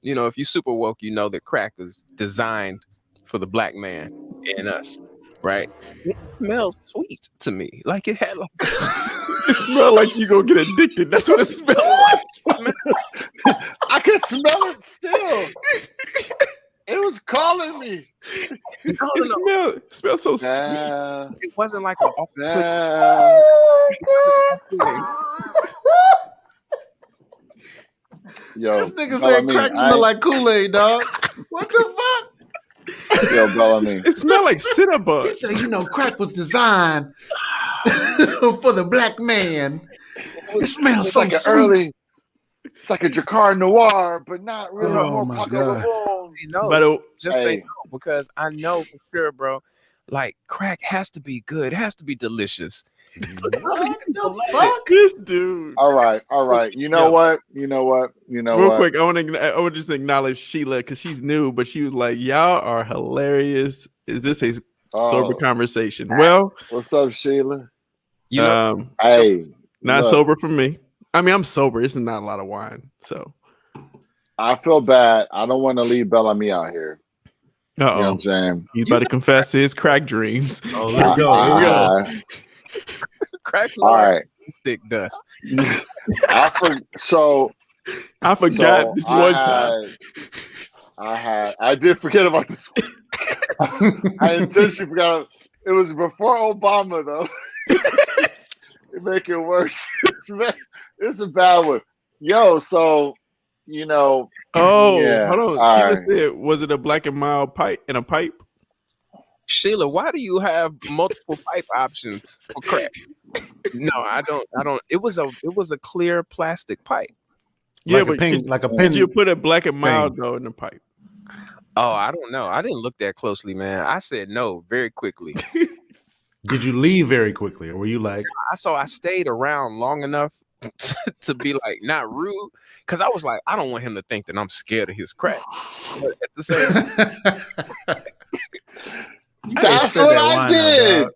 You know, if you super woke, you know that crack is designed for the black man and us, right? It smells sweet to me. Like it had like it smelled like you gonna get addicted. That's what it smelled like. I can smell it still. It was calling me. It smelled so sweet. It wasn't like a Yo, this nigga said crack smell like Kool-Aid, dog. What the fuck? Yo, Bel-Ami. It smelled like Cinnabon. He said, you know, crack was designed for the black man. It smells so like an sweet. early. It's like a Jacquard Noir, but not really. Oh my God. No, just say no, because I know for sure, bro. Like crack has to be good. It has to be delicious. What the fuck? This dude. All right. You know what? Real quick, I want to just acknowledge Sheila because she's new, but she was like, "Y'all are hilarious. Is this a sober conversation?" Well, what's up, Sheila? You know, hey, not sober for me. I mean, I'm sober. It's not a lot of wine, so I feel bad. I don't want to leave Bel-Ami out here. You know what I'm saying? He's about to confess his crack dreams. Oh, let's go. Here we go. Crack all right. Stick dust. I forgot this one time. I did forget about this one. I intentionally forgot. It was before Obama, though. It make it worse. It's a bad one. Yo, so you know. Oh, yeah. hold on. Sheila said, was it a Black and Mild pipe in a pipe? Sheila, why do you have multiple pipe options for crack? No, I don't. It was a clear plastic pipe. Yeah, like but a pin, like a pin. Did you put a Black and Mild though in the pipe? Oh, I don't know. I didn't look that closely, man. I said no very quickly. Did you leave very quickly, or were you like? I stayed around long enough to be like not rude, because I was like, I don't want him to think that I'm scared of his crack. But at the same time, that's what I did.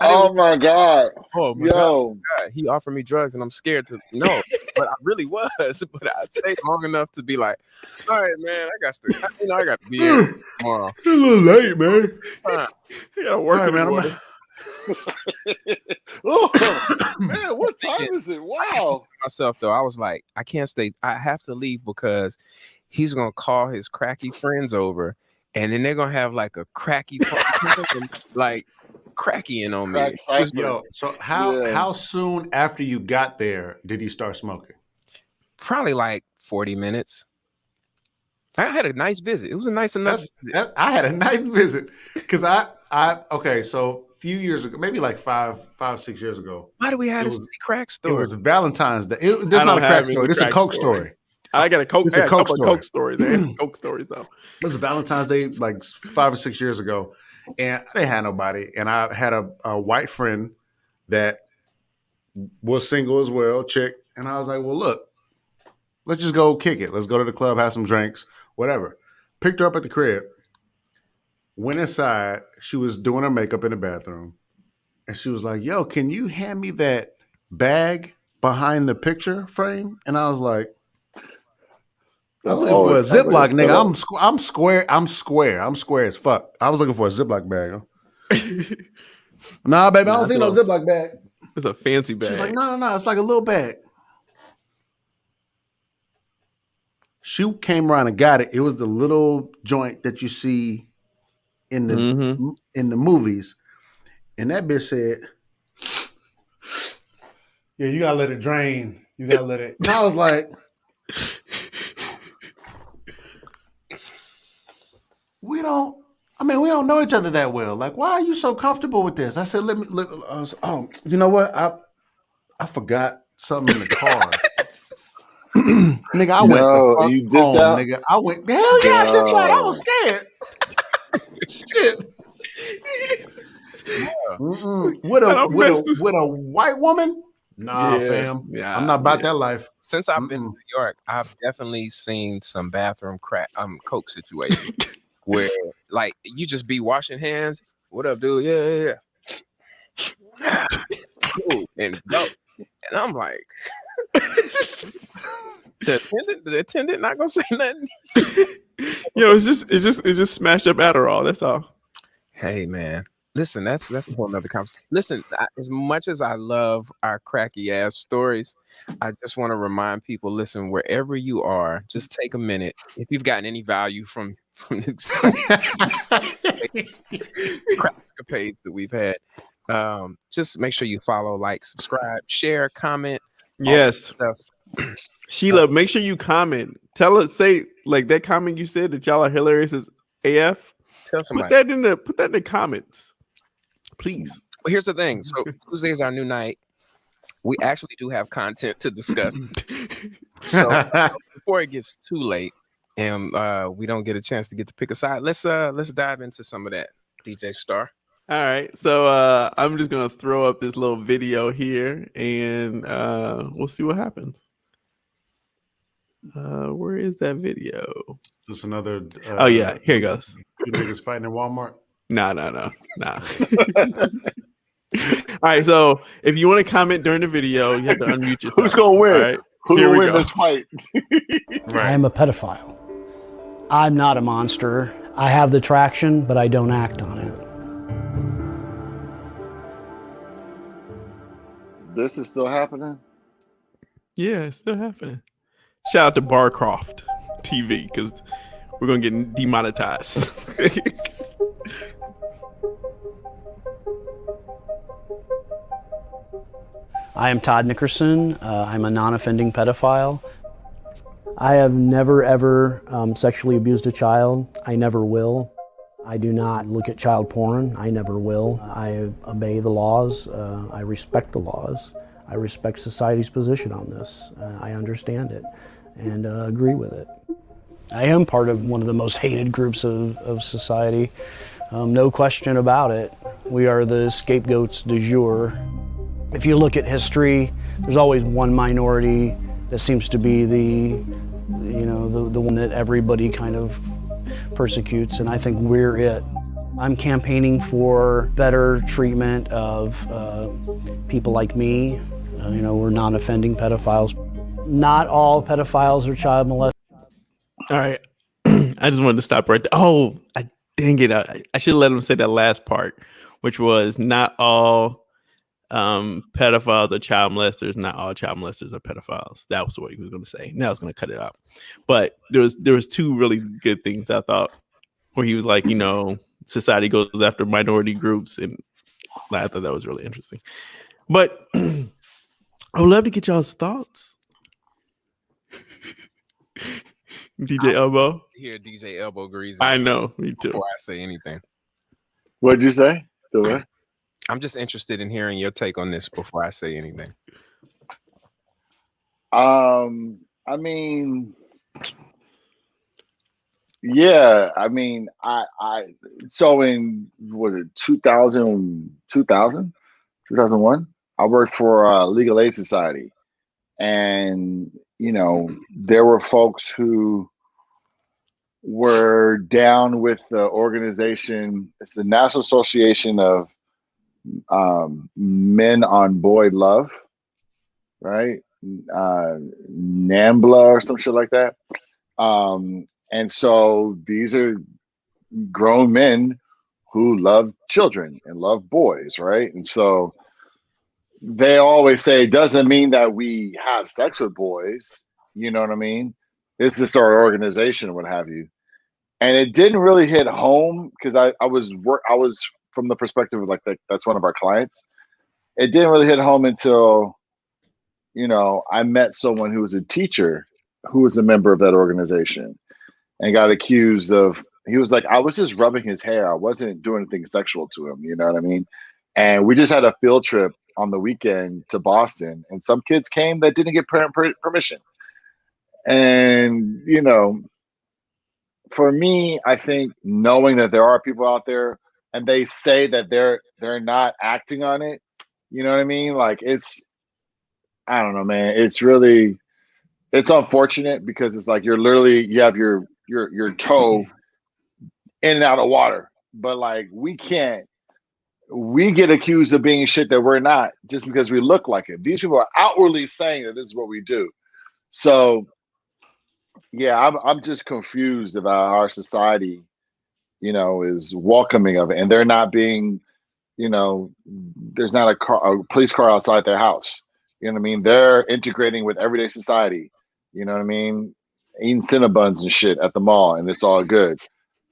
Oh my God! Oh my God. He offered me drugs, and I'm scared to no, but I really was. But I stayed long enough to be like, all right, man, I got to be here tomorrow. It's a little late, man. You gotta work, right, man. Oh, man, what time is it? Wow. Myself though, I was like, I can't stay. I have to leave because he's gonna call his cracky friends over, and then they're gonna have like a cracky like cracking on me. Yo, so how soon after you got there did he start smoking? Probably like 40 minutes. I had a nice visit. It was a nice enough. I had a nice visit because okay, so a few years ago, maybe like 5-6 years ago. Why do we have this crack story? It was Valentine's Day. This is not a crack story. This is a Coke story. I got a Coke. It's a Coke story. Coke stories. Coke stories though. It was Valentine's Day like 5 or 6 years ago, and I didn't have nobody. And I had a white friend that was single as well, chick. And I was like, well, look, let's just go kick it. Let's go to the club, have some drinks, whatever. Picked her up at the crib. Went inside. She was doing her makeup in the bathroom. And she was like, yo, can you hand me that bag behind the picture frame? And I was like, I'm looking for a Ziploc, nigga. I'm square. I'm square as fuck. I was looking for a Ziploc bag. Nah, baby, I don't see no Ziploc bag. It's a fancy bag. She's like, no. It's like a little bag. She came around and got it. It was the little joint that you see in the movies, and that bitch said, "Yeah, you gotta let it drain. You gotta let it." And I was like, "We don't know each other that well. Like, why are you so comfortable with this?" I said, you know what? I forgot something in the car." Nigga, I went the fuck you did home, that? nigga. I went, hell yeah, I did that. I was scared. Shit. With a white woman? Nah, fam. Yeah, I'm not about that life. Since I've been in New York, I've definitely seen some bathroom coke situations where like you just be washing hands. What up, dude? Yeah. Cool. And go. And I'm like, the attendant not gonna say nothing. Yo, it's just smashed up Adderall. That's all. Hey man, listen, that's a whole nother conversation. Listen, as much as I love our cracky ass stories, I just want to remind people: listen, wherever you are, just take a minute. If you've gotten any value from this escapades that we've had, just make sure you follow, like, subscribe, share, comment. Yes. Sheila, make sure you comment. Tell us, say like that comment you said that y'all are hilarious as AF. Tell somebody. Put that in the comments, please. Well, here's the thing. So Tuesday is our new night. We actually do have content to discuss. So before it gets too late and we don't get a chance to get to pick a side, let's dive into some of that. DJ Star. All right, so I'm just gonna throw up this little video here, and we'll see what happens. Where is that video? Just another. Oh yeah, here it goes. Two niggas fighting in Walmart. Nah. All right, so if you want to comment during the video, you have to unmute yourself. Who's gonna win? Right? Who's gonna win this fight? I am a pedophile. I'm not a monster. I have the traction, but I don't act on it. This is still happening? Yeah, it's still happening. Shout out to Barcroft TV because we're gonna get demonetized. I am Todd Nickerson. I'm a non-offending pedophile. I have never, ever sexually abused a child. I never will. I do not look at child porn. I never will. I obey the laws. I respect the laws. I respect society's position on this. I understand it and agree with it. I am part of one of the most hated groups of society. No question about it. We are the scapegoats du jour. If you look at history, there's always one minority that seems to be the one that everybody kind of persecutes, and I think we're it. I'm campaigning for better treatment of people like me. We're non-offending pedophiles. Not all pedophiles are child molesters. All right, I just wanted to stop right there. Oh, dang it! I should have let him say that last part, which was not all pedophiles are child molesters. Not all child molesters are pedophiles. That was what he was going to say. Now I was going to cut it out. But there was two really good things I thought, where he was like, society goes after minority groups, and I thought that was really interesting. But I would love to get y'all's thoughts. DJ Elbow. Hear DJ Elbow greasy. I know, me too. Before I say anything. What'd you say? The what? I'm just interested in hearing your take on this before I say anything. I mean, yeah, I mean, so in, was it 2001, I worked for Legal Aid Society, and there were folks who were down with the organization. It's the National Association of Men on Boy Love, right? NAMBLA or some shit like that. And so these are grown men who love children and love boys, right? And so they always say it doesn't mean that we have sex with boys, you know what I mean? It's just our organization, what have you. and it didn't really hit home because I was from the perspective of like that's one of our clients. It didn't really hit home until, I met someone who was a teacher who was a member of that organization and got accused of. He was like, I was just rubbing his hair. I wasn't doing anything sexual to him. You know what I mean? And we just had a field trip on the weekend to Boston, and some kids came that didn't get parent permission. And for me, I think knowing that there are people out there and they say that they're not acting on it, you know what I mean? Like I don't know, man. It's unfortunate because it's like you have your toe in and out of water, but like we get accused of being shit that we're not just because we look like it. These people are outwardly saying that this is what we do. So yeah, I'm just confused about our society, is welcoming of it, and they're not being, there's not a police car outside their house. You know what I mean? They're integrating with everyday society. You know what I mean? Eating Cinnabons and shit at the mall, and it's all good.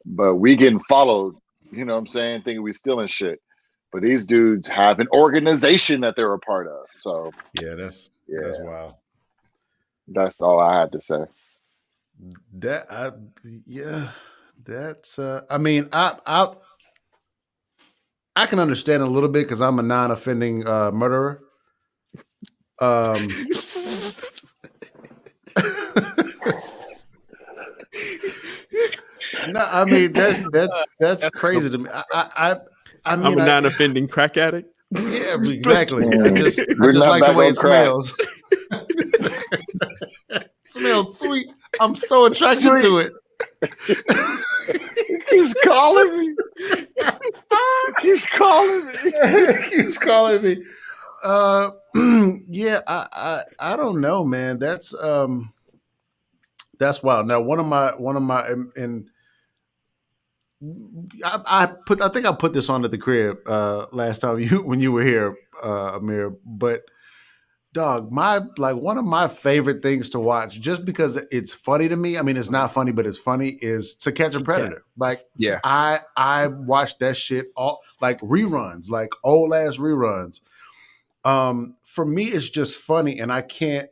But we getting followed, you know what I'm saying? Thinking we stealing shit. But these dudes have an organization that they're a part of. So that's wild. That's all I had to say. I mean, I can understand a little bit because I'm a non-offending murderer. No, I mean that's crazy to me. I mean, I'm a non-offending crack addict. Yeah, exactly. I just not like the way it crack. smells. It smells sweet. I'm so attracted to it. He keeps calling me. He keeps calling me. He keeps calling me. Yeah, I don't know, man. That's wild. Now, one of my and I think I put this on at the crib last time when you were here, Amir. But dog, one of my favorite things to watch, just because it's funny to me. I mean, it's not funny, but it's funny. Is To Catch a Predator. Like, yeah, I watch that shit all like reruns, like old ass reruns. For me, it's just funny, and I can't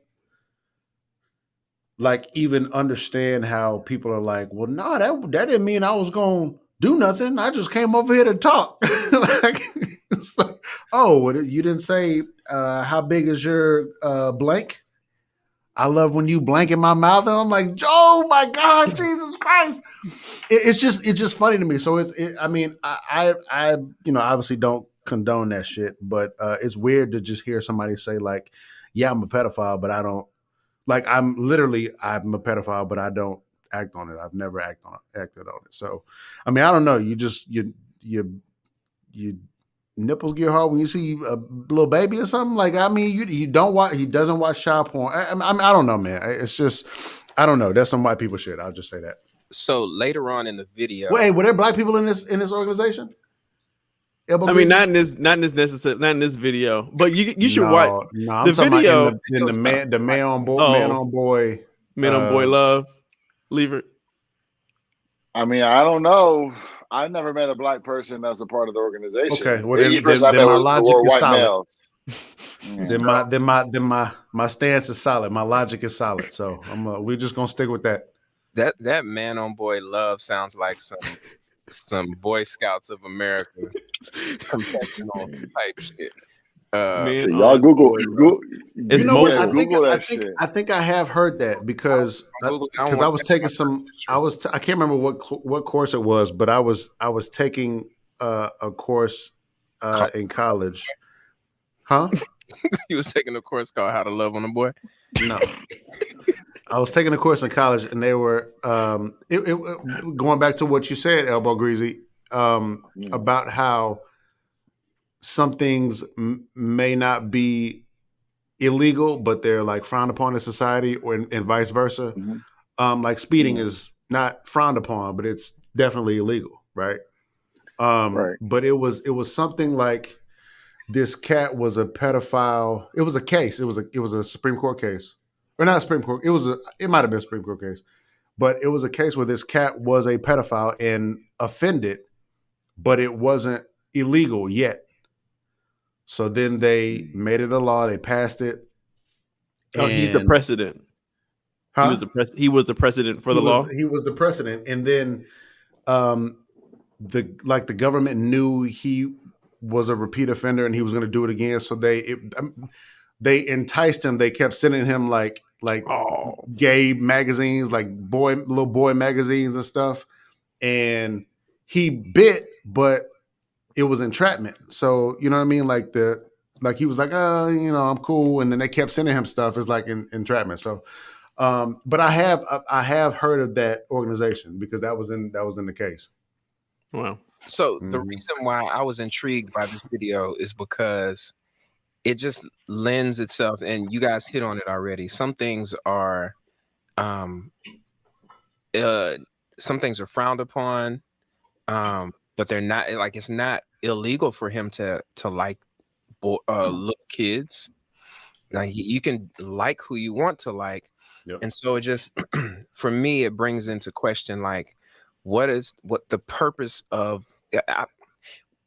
like even understand how people are like, well, no, that didn't mean I was gonna do nothing. I just came over here to talk. Like, it's like, oh, you didn't say how big is your blank? I love when you blank in my mouth, and I'm like, oh my gosh, Jesus Christ! It's just funny to me. So I mean, I obviously don't condone that shit, but it's weird to just hear somebody say like, yeah, I'm a pedophile, but I don't. Like I'm a pedophile, but I don't act on it. I've never acted on it. So, I mean, I don't know. You just your nipples get hard when you see a little baby or something. Like, I mean, you don't watch. He doesn't watch child porn. I don't know, man. It's just I don't know. That's some white people shit. I'll just say that. So later on in the video, wait, were there black people in this organization? I mean, not in this video, but you should watch the video. In the man on boy love, leave it. I mean, I don't know. I never met a black person that's a part of the organization. Okay, well then my logic is solid. Then my stance is solid. My logic is solid. So we're just gonna stick with that. That man on boy love sounds like some Boy Scouts of America confessional type shit. So y'all Google. You know what? I think I have heard that because I was taking some. I can't remember what course it was, but I was taking a course in college. Huh? You was taking a course called How to Love on a Boy? No. I was taking a course in college, and they were going back to what you said, Elbow Greasy, about how some things may not be illegal, but they're like frowned upon in society, and vice versa. Mm-hmm. Like speeding is not frowned upon, but it's definitely illegal, right? Right. But it was something like this cat was a pedophile. It was a case. It was a Supreme Court case. Or not a Supreme Court. It might have been a Supreme Court case, But it was a case where this cat was a pedophile and offended, but it wasn't illegal yet. So then they made it a law. They passed it. Oh, he's the precedent. Huh? He was the precedent for the law. He was the precedent, and then the government knew he was a repeat offender and he was going to do it again. So they enticed him. They kept sending him like gay magazines, like little boy magazines and stuff. And he bit, but it was entrapment. So, you know what I mean? Like he was like, I'm cool. And then they kept sending him stuff. It's like entrapment. So, but I have heard of that organization because that was in the case. Wow. So the reason why I was intrigued by this video is because it just lends itself, and you guys hit on it already. Some things are frowned upon, but they're not. Like, it's not illegal for him to like little kids. Now you can like who you want to like, and so it just for me it brings into question like what the purpose of.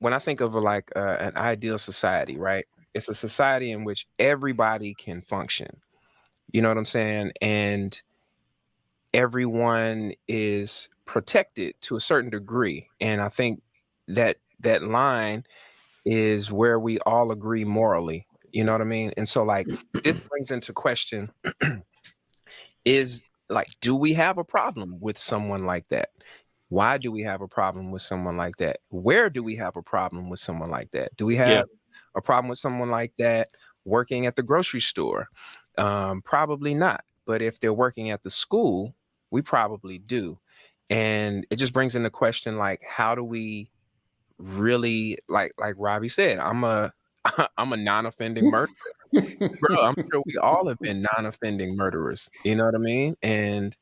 When I think of like an ideal society, right? It's a society in which everybody can function. You know what I'm saying? And everyone is protected to a certain degree. And I think that line is where we all agree morally. You know what I mean? And so like this brings into question is like, do we have a problem with someone like that? Why do we have a problem with someone like that? Where do we have a problem with someone like that? Do we have a problem with someone like that working at the grocery store? Probably not. But if they're working at the school, we probably do. And it just brings into question, like, how do we really, like Robbie said, I'm a non-offending murderer. Bro, I'm sure we all have been non-offending murderers. You know what I mean? And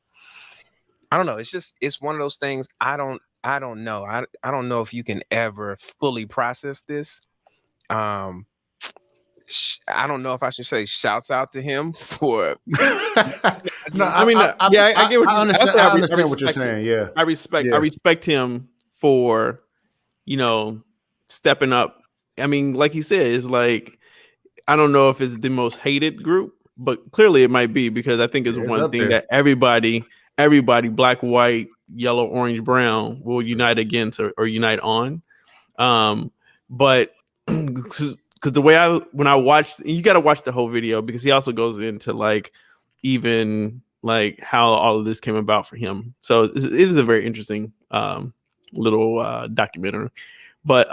I don't know. It's one of those things. I don't know. I don't know if you can ever fully process this. I don't know if I should say shouts out to him for. No, I mean, I get what I understand. I understand what you're saying. Yeah, I respect him for, stepping up. I mean, like he said, it's like I don't know if it's the most hated group, but clearly it might be because I think it's one thing that everybody, black, white, yellow, orange, brown, will unite against or unite on. But because the way when I watched, you got to watch the whole video because he also goes into like even like how all of this came about for him. So it is a very interesting little documentary. But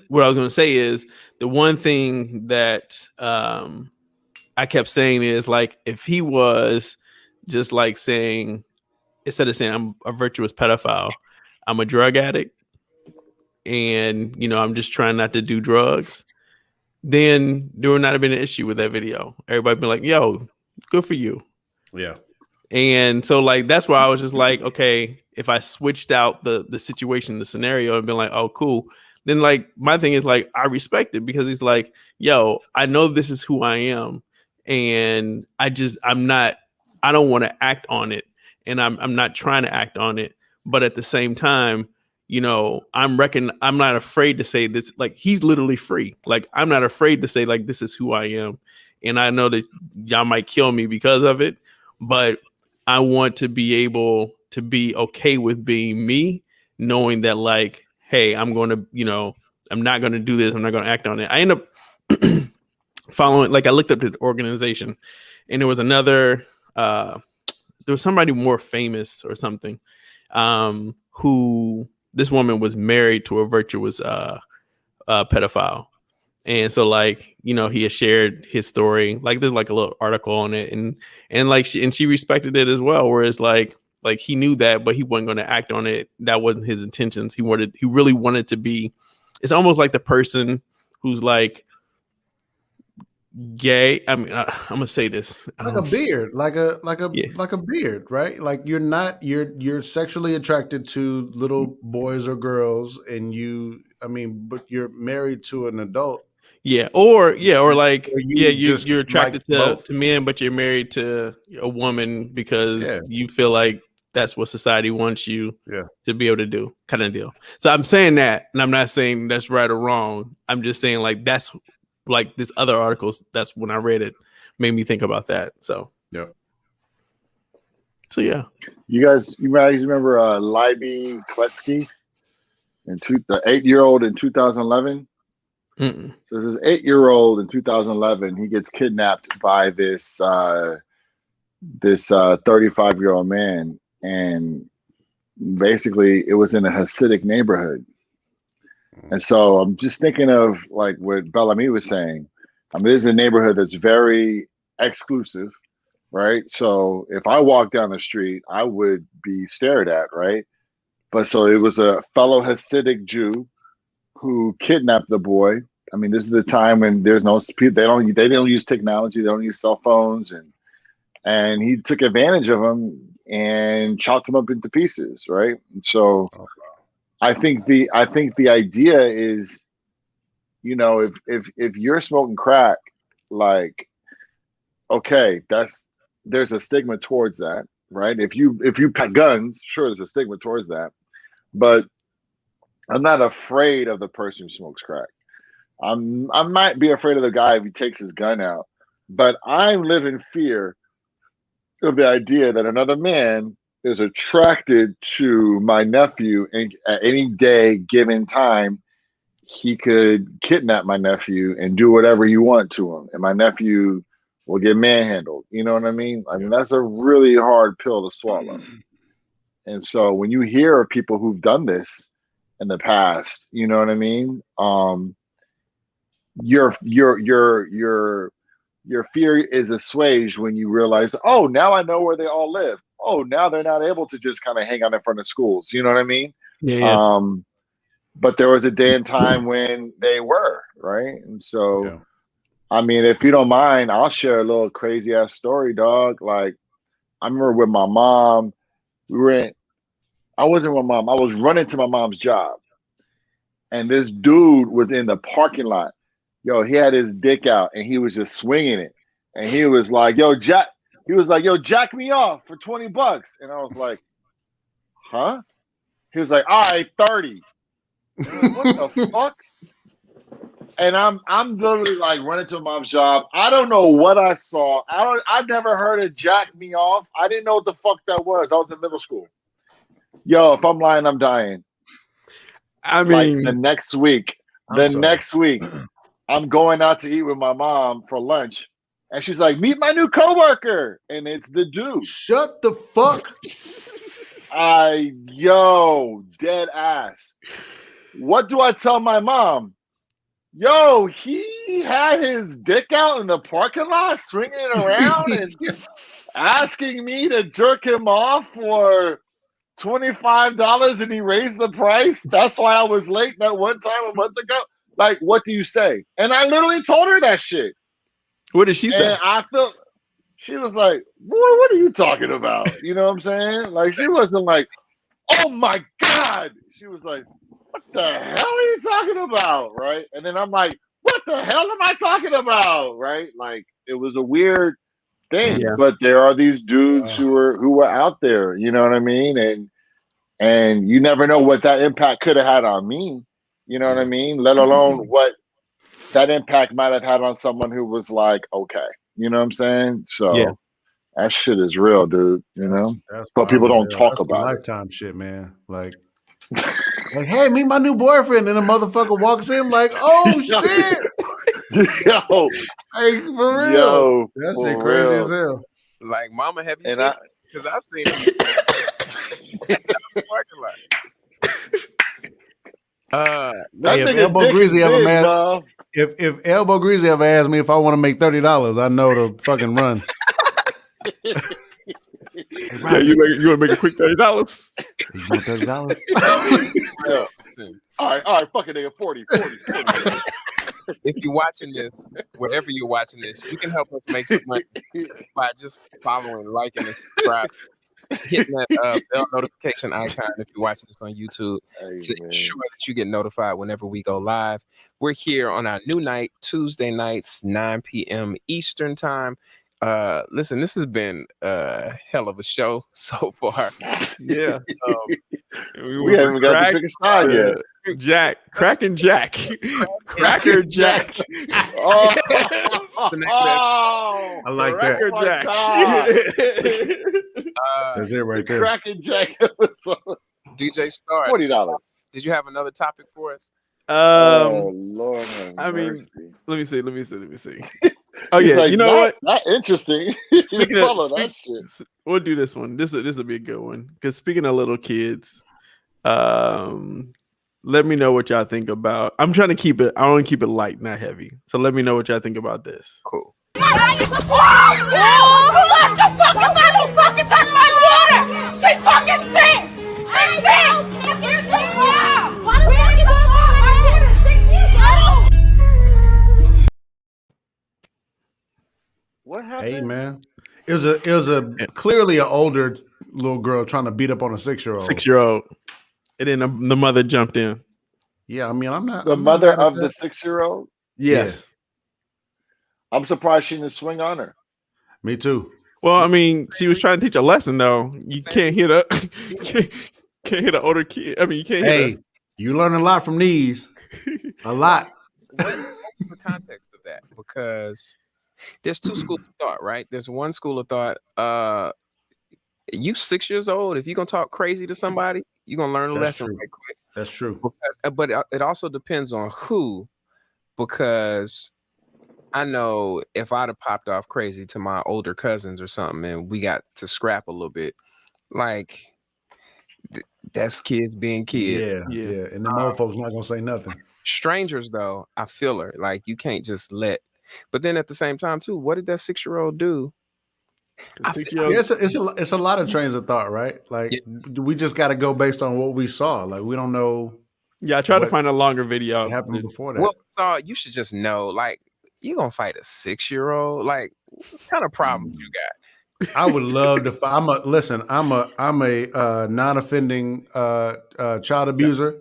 what I was going to say is the one thing that I kept saying is like if he was just like saying, instead of saying I'm a virtuous pedophile, I'm a drug addict and I'm just trying not to do drugs, then there would not have been an issue with that video. Everybody been like, yo, good for you. Yeah. And so like that's why I was just like, okay, if I switched out the situation, the scenario, and been like, oh cool, then like my thing is like I respect it because he's like, yo, I know this is who I am, and I don't want to act on it, and I'm not trying to act on it, but at the same time, I'm not afraid to say this. Like he's literally free. Like I'm not afraid to say like this is who I am, and I know that y'all might kill me because of it, but I want to be able to be okay with being me, knowing that like, hey, I'm going to, I'm not going to do this. I'm not going to act on it. I end up following, like I looked up the organization and there was another, there was somebody more famous or something who this woman was married to a virtuous pedophile. And so like, he had shared his story, like there's like a little article on it and like she respected it as well. Whereas like he knew that, but he wasn't going to act on it. That wasn't his intentions. He really wanted to be, it's almost like the person who's like gay. I mean, I'm going to say this. Like a beard, like a beard, right? Like you're sexually attracted to little boys or girls and but you're married to an adult. Yeah, or like Or you just you're attracted like both. to men, but you're married to a woman because Yeah. you feel like that's what society wants you Yeah. to be able to do, kind of deal. So I'm saying that, and I'm not saying that's right or wrong. I'm just saying like that's like this other articles. That's when I read it, made me think about that. So Yeah. So yeah, You guys remember Libby Kletsky the 8-year-old in 2011? Mm-mm. So this 8-year-old in 2011, he gets kidnapped by this 35-year-old man, and basically it was in a Hasidic neighborhood. And so I'm just thinking of like what Bel-Ami was saying. I mean, this is a neighborhood that's very exclusive, right? So if I walk down the street, I would be stared at, right? But so it was a fellow Hasidic Jew who kidnapped the boy. I mean, this is the time when there's no they don't use technology, they don't use cell phones, and he took advantage of him and chopped him up into pieces, right? And so I think the idea is, you know, if you're smoking crack, like, okay, there's a stigma towards that, right? If you pack guns, sure, there's a stigma towards that, but I'm not afraid of the person who smokes crack. I might be afraid of the guy if he takes his gun out, but I live in fear of the idea that another man is attracted to my nephew, and at any day given time, he could kidnap my nephew and do whatever you want to him, and my nephew will get manhandled. You know what I mean? I mean, that's a really hard pill to swallow. And so when you hear of people who've done this in the past, you know what I mean? Your fear is assuaged when you realize, oh, now I know where they all live. Oh, now they're not able to just kind of hang out in front of schools. You know what I mean? Yeah. But there was a day and time when they were, right? And so, I mean, if you don't mind, I'll share a little crazy ass story, dog. Like, I remember with my mom, I wasn't with mom, I was running to my mom's job. And this dude was in the parking lot. Yo, he had his dick out and he was just swinging it. And he was like, yo, jack me off for $20. And I was like, huh? He was like, all right, 30. Like, what the fuck? And I'm literally like running to mom's job. I don't know what I saw. I've never heard of jack me off. I didn't know what the fuck that was. I was in middle school. Yo, if I'm lying, I'm dying. I mean, like the next week, I'm going out to eat with my mom for lunch. And she's like, meet my new coworker. And it's the dude. Shut the fuck. Dead ass. What do I tell my mom? Yo, he had his dick out in the parking lot, swinging it around and asking me to jerk him off for $25, and he raised the price. That's why I was late that one time a month ago. Like, what do you say? And I literally told her that shit. What did she say? And I felt she was like, boy, what are you talking about? You know what I'm saying? Like, she wasn't like, oh my God. She was like, what the hell are you talking about? Right. And then I'm like, what the hell am I talking about? Right. Like, it was a weird thing, but there are these dudes who were out there, you know what I mean? And you never know what that impact could have had on me, you know what I mean? Let alone what that impact might have had on someone who was like, okay, you know what I'm saying? So that shit is real, dude, you know? But people don't talk about lifetime shit, man. Like, hey, meet my new boyfriend. And the motherfucker walks in like, oh shit. Yo, hey, for real. Yo, that shit crazy real. as hell. Like, mama, have you seen it? Because I've seen it in the parking lot. If Elbow Greasy ever if Elbow Greasy ever asked me if I want to make $30, I know to fucking run. Yeah, you want to make a quick $30? You want $30? Yeah. All right, fucking nigga, 40. If you're watching this, wherever you're watching this, you can help us make some money by just following, liking, and subscribing. hitting that bell notification icon if you're watching this on YouTube to ensure that you get notified whenever we go live. We're here on our new night, Tuesday nights, 9 p.m. Eastern time. Listen, this has been a hell of a show so far. Yeah. We havenen got to pick a side yet. Jack, Cracking Jack, Cracker Jack. Oh, I like that. oh my Jack. God. That's it right there. Cracking Jack episode. DJ Star, $40. did you have another topic for us? Oh Lord, have I mean, mercy. let me see. Oh He's yeah, like, you know what? Not interesting. Speaking Follow of, that shit. we'll do this one. This will be a good one. Because speaking of little kids, let me know what y'all think about. I'm trying to keep it. I want to keep it light, not heavy. So let me know what y'all think about this. Cool. Who wants to fucking motherfucking touch my water? She fucking stinks! She stinks! What happened? Hey man, it was a clearly an older little girl trying to beat up on a 6-year-old. 6-year-old. And then the mother jumped in. Yeah, I mean, I'm not The I'm not mother mad at of the that. 6-year-old. Yes. I'm surprised she didn't swing on her. Me too. Well, I mean, she was trying to teach a lesson though. You can't hit a can't hit an older kid. I mean, you can't Hey, hit you learn a lot from these. A lot. What's the context of that? Because there's two schools of thought, right? There's one school of thought. You 6 years old. If you're gonna talk crazy to somebody, you're gonna learn a That's lesson true. right quick. That's true. But it also depends on who, because I know if I'd have popped off crazy to my older cousins or something and we got to scrap a little bit, like that's kids being kids. Yeah. And the old folks not gonna say nothing. Strangers, though, I feel her. Like you can't just let. But then at the same time, too, what did that 6-year-old do? her. 6-year-old. Yeah, it's a lot of trains of thought, right? Like we just got to go based on what we saw. Like we don't know Yeah, I tried to what find a longer video. happened before that. Well, so you should just know, like, you gonna fight a 6-year-old? Like, what kind of problems you got? I would love to. I'm a non-offending child abuser.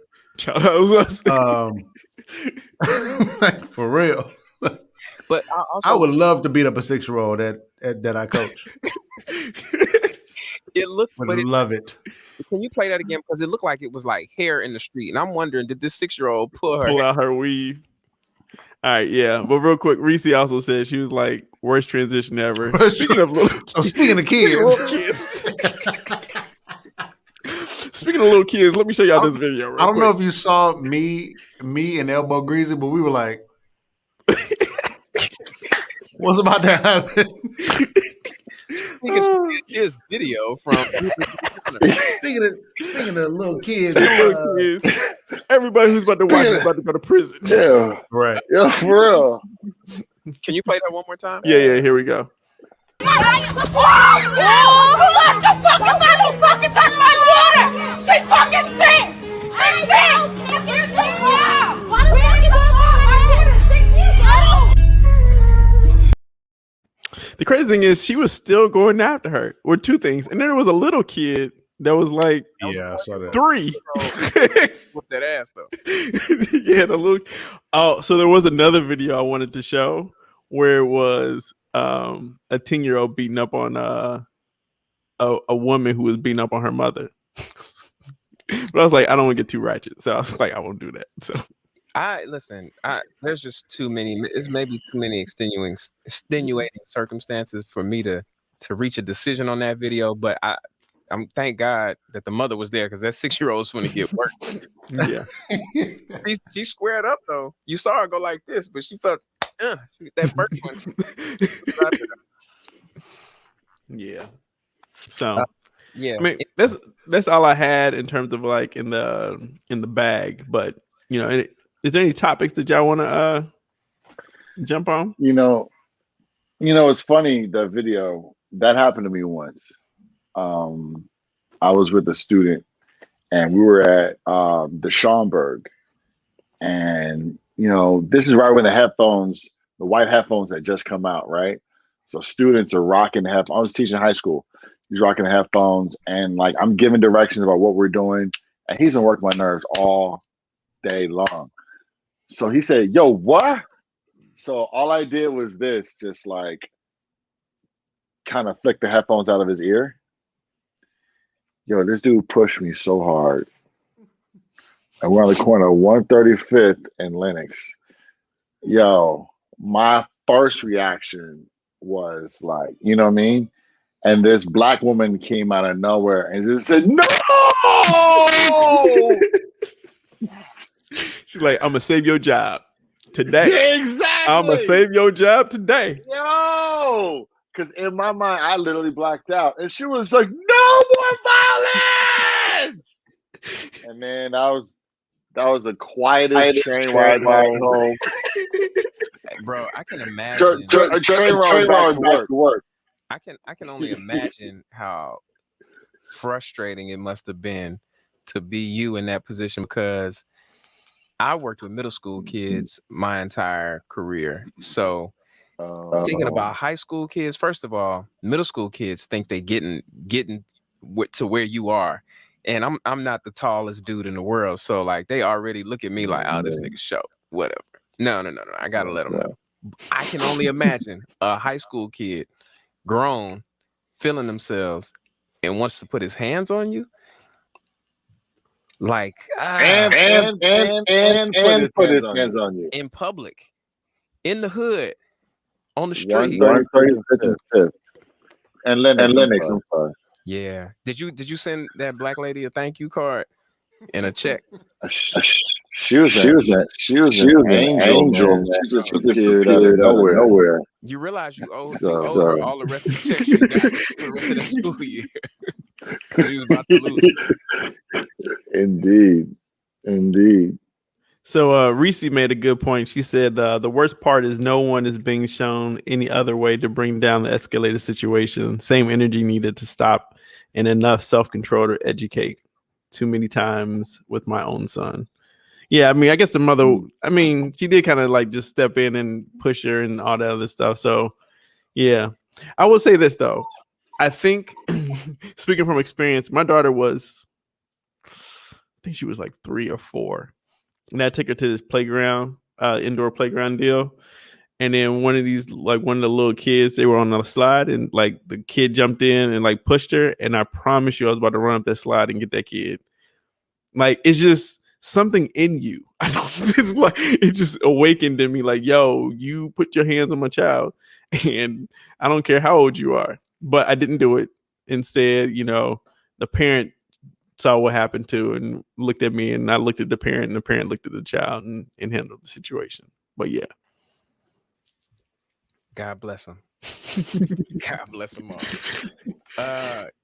Like for real. But I would love to beat up a 6-year-old that I coach. It looks. Would But love it. can you play that again? Because it looked like it was like hair in the street, and I'm wondering, did this 6-year-old pull Pull out her weave. All right, yeah. But real quick, Reese also said she was like worst transition ever. Speaking of little Speaking of kids. Speaking of little kids, let me show y'all this video. Real I don't quick. know if you saw me and Elbow Greasy, but we were like, what's about to happen? Here's video from. Speaking of little kids, Little kids. Everybody who's about to watch is about to go to prison. Yeah, right? yeah, for real. Can you play that one more time? Yeah. Here we go. Who wants to fucking motherfucking touch my water? She fucking stinks! She stinks! The crazy thing is, she was still going after her with two things, and then there was a little kid that was like, Yeah, I saw that. 3. Whoop that ass though. Yeah, the little. Oh, so there was another video I wanted to show where it was a 10-year-old beating up on a woman who was beating up on her mother. But I was like, I don't want to get too ratchet, so I was like, I won't do that. So There's just too many. It's maybe too many extenuating circumstances for me to reach a decision on that video. But I'm thank God that the mother was there, because that 6-year-old's going to get work. yeah, she squared up though. You saw her go like this, but she felt that first one. yeah. So Yeah, I mean, that's all I had in terms of like in the bag. But you know, is there any topics that y'all want to jump on? You know, it's funny, the video that happened to me once. I was with a student and we were at the Schaumburg, and this is right when the white headphones had just come out, right? So students are rocking the headphones. I was teaching high school. He's rocking the headphones, and like I'm giving directions about what we're doing, and he's been working my nerves all day long. So he said, "Yo, what?" So all I did was this, just like kind of flick the headphones out of his ear. Yo, this dude pushed me so hard. And we're on the corner of 135th and Lenox. Yo, my first reaction was like, you know what I mean? And this black woman came out of nowhere and just said, "No!" She's like, "I'm gonna save your job today. Yeah, exactly. I'm gonna save your job today." Yo, because in my mind, I literally blacked out, and she was like, "No more violence!" And then that was the quietest train ride home. Bro, I can imagine. Train ride back to work. I can only imagine how frustrating it must have been to be you in that position, because I worked with middle school kids my entire career. So thinking about high school kids, first of all, middle school kids think they getting to where you are. And I'm not the tallest dude in the world. So like they already look at me like, "Oh, this nigga show, whatever." No. I gotta let them know. I can only imagine a high school kid, grown, feeling themselves, and wants to put his hands on you. Like and put his hands on you in public, in the hood, on the street. 135th and Lenox. I'm sorry. Yeah. Did you send that black lady a thank you card and a check? She was an angel, man. She just appeared out of nowhere. You realize you owe her all the rest of the checks you got for the rest of the school year. She was about to lose it. Indeed. So Reese made a good point. She said the worst part is no one is being shown any other way to bring down the escalated situation. Same energy needed to stop, and enough self-control to educate. Too many times with my own son. Yeah, I mean, I guess the mother, I mean, she did kind of like just step in and push her and all that other stuff. So yeah, I will say this though. I think speaking from experience, my daughter was, I think she was like 3 or 4. And I took her to this playground, indoor playground deal. And then one of the little kids, they were on the slide, and like the kid jumped in and like pushed her. And I promise you, I was about to run up that slide and get that kid. Like, it's just something in you. It's like, it just awakened in me like, yo, you put your hands on my child, and I don't care how old you are. But I didn't do it. Instead, the parent saw what happened to and looked at me, and I looked at the parent, and the parent looked at the child and handled the situation. But yeah. God bless him. God bless them all.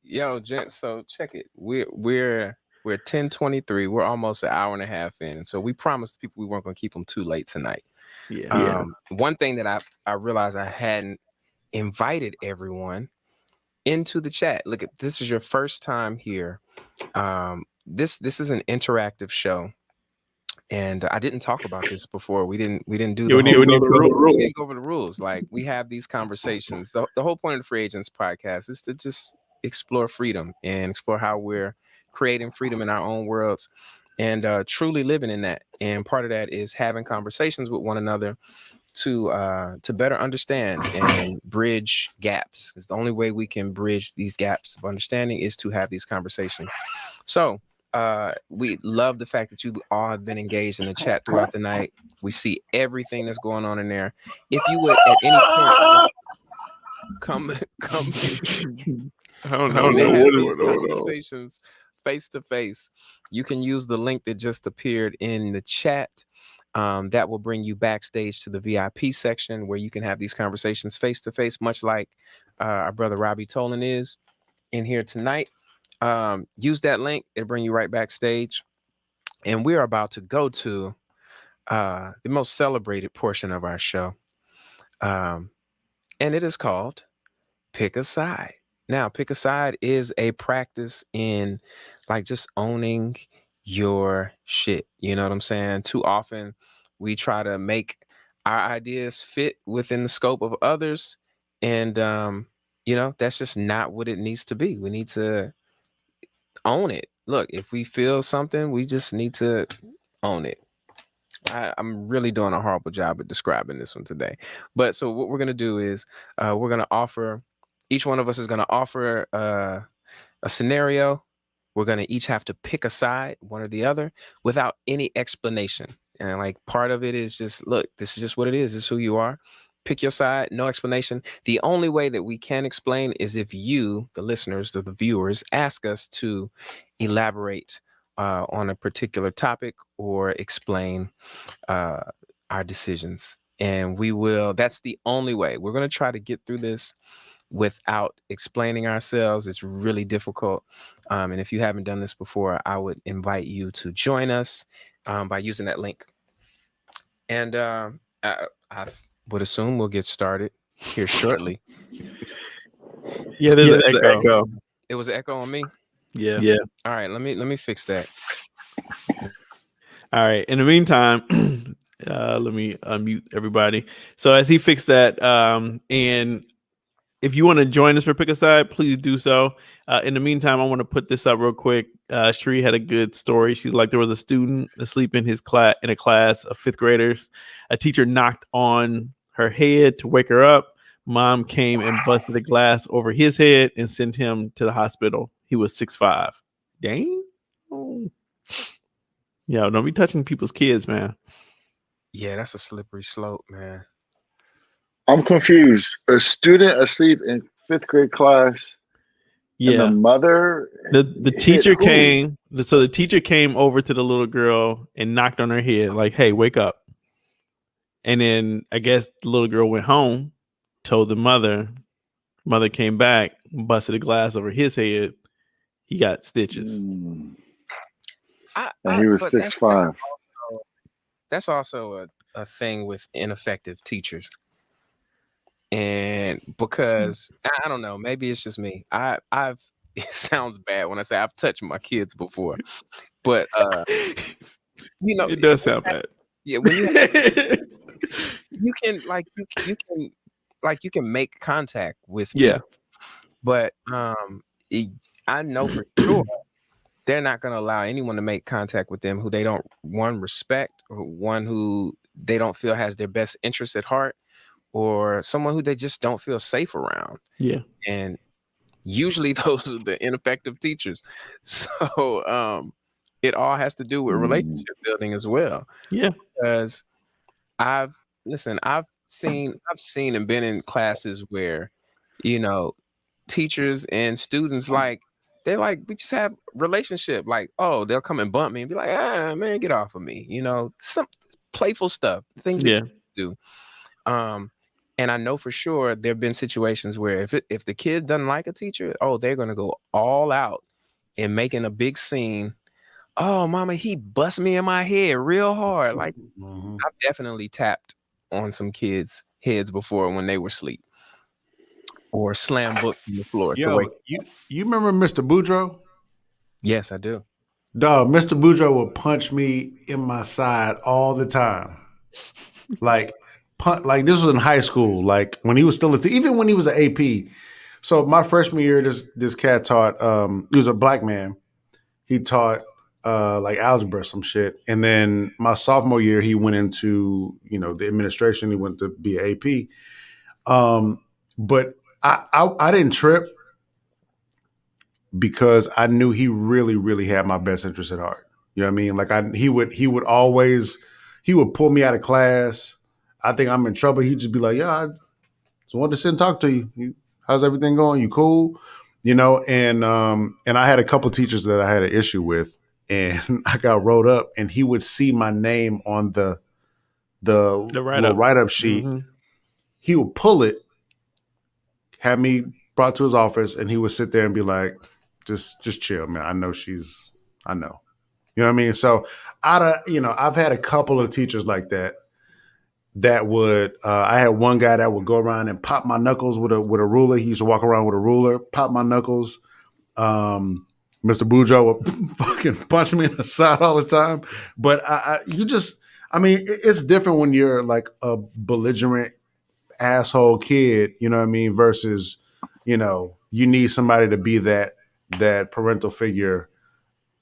Yo, gents, so check it. We're 10:23. We're almost an hour and a half in. So we promised people we weren't going to keep them too late tonight. Yeah. One thing that I realized I hadn't invited everyone into the chat. Look, this is your first time here. This is an interactive show. And I didn't talk about this before. We didn't do the we didn't go over the rules. Like, we have these conversations. The whole point of the Free Agents podcast is to just explore freedom and explore how we're creating freedom in our own worlds and truly living in that. And part of that is having conversations with one another to better understand and bridge gaps. Because the only way we can bridge these gaps of understanding is to have these conversations. So we love the fact that you all have been engaged in the chat throughout the night. We see everything that's going on in there. If you would at any point come I don't know conversations face to face, you can use the link that just appeared in the chat. That will bring you backstage to the VIP section where you can have these conversations face to face, much like our brother Robbie Tolan is in here tonight. Use that link, it'll bring you right backstage. And we're about to go to the most celebrated portion of our show. And it is called Pick a Side. Now, Pick a Side is a practice in like just owning your shit. You know what I'm saying? Too often we try to make our ideas fit within the scope of others. And that's just not what it needs to be. We need to own it. Look, if we feel something, we just need to own it. I'm really doing a horrible job at describing this one today. But so what we're going to do is we're going to offer, each one of us is going to offer a scenario. We're going to each have to pick a side, one or the other, without any explanation. And like part of it is just, look, this is just what it is. This is who you are. Pick your side, no explanation. The only way that we can explain is if you, the listeners, the viewers, ask us to elaborate on a particular topic or explain our decisions. And we will, that's the only way. We're going to try to get through this without explaining ourselves. It's really difficult. And if you haven't done this before, I would invite you to join us by using that link. And I would assume we'll get started here shortly. Yeah, there's an echo. It was an echo on me. Yeah. All right, let me fix that. All right. In the meantime, let me unmute everybody. So as he fixed that, and if you want to join us for Pick a Side, please do so. In the meantime, I want to put this up real quick. Sheree had a good story. She's like, there was a student asleep in his class, in a class of fifth graders. A teacher knocked on her head to wake her up. Mom came and busted the glass over his head and sent him to the hospital. He was 6'5". Dang. Oh. Yo, don't be touching people's kids, man. Yeah, that's a slippery slope, man. I'm confused. A student asleep in fifth grade class. Yeah. And the mother. The teacher came. So the teacher came over to the little girl and knocked on her head, like, "Hey, wake up." And then I guess the little girl went home, told the mother. Mother came back, busted a glass over his head. He got stitches. And he was 6'5". That's also a thing with ineffective teachers. And because I don't know, maybe it's just me. I've it sounds bad when I say I've touched my kids before, but it does sound bad. Yeah, when you can make contact with people, but I know for sure they're not going to allow anyone to make contact with them who they don't respect, or one who they don't feel has their best interest at heart, or someone who they just don't feel safe around. Yeah. And usually those are the ineffective teachers. So it all has to do with relationship building as well. Yeah. Because I've seen and been in classes where, teachers and students, like, they're like, we just have relationship. Like, oh, they'll come and bump me and be like, man, get off of me. Some playful stuff, things that you do. And I know for sure there have been situations where if the kid doesn't like a teacher, they're going to go all out in making a big scene. Oh, mama, he bust me in my head real hard. Like, I've definitely tapped on some kids' heads before when they were asleep, or slam books on the floor. Yo, you remember Mr. Boudreaux? Yes, I do. Dog, Mr. Boudreaux would punch me in my side all the time. Like this was in high school. Like when he was still even when he was an AP. So my freshman year, this cat taught. He was a black man. He taught like algebra, some shit. And then my sophomore year, he went into the administration. He went to be an AP. But I didn't trip because I knew he really, really had my best interest at heart. You know what I mean? Like he would always pull me out of class. I think I'm in trouble. He'd just be like, "Yeah, I just wanted to sit and talk to you. How's everything going? You cool?" And I had a couple teachers that I had an issue with, and I got wrote up, and he would see my name on the write-up sheet. Mm-hmm. He would pull it, have me brought to his office, and he would sit there and be like, just chill, man. I know. You know what I mean? So I've had a couple of teachers like that would, I had one guy that would go around and pop my knuckles with a ruler. He used to walk around with a ruler, pop my knuckles. Mr. Boudreaux would fucking punch me in the side all the time. But it's different when you're like a belligerent asshole kid, you know what I mean? Versus, you need somebody to be that parental figure,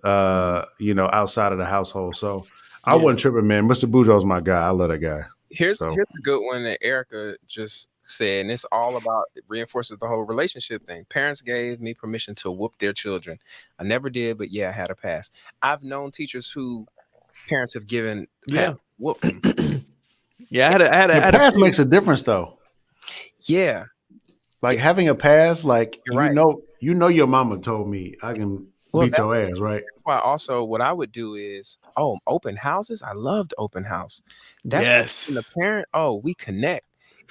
outside of the household. So I wasn't tripping, man. Mr. Bujo's my guy. I love that guy. Here's a good one that Erica just said, and it's all about, it reinforces the whole relationship thing. Parents gave me permission to whoop their children. I never did, but yeah, I had a pass. I've known teachers who parents have given whoop them. Yeah, I had a pass makes a difference though. Yeah, like having a pass, like right. Your mama told me I can beat your ass, right? Well, also what I would do is, open houses. I loved open house. That's when the parent. We connect,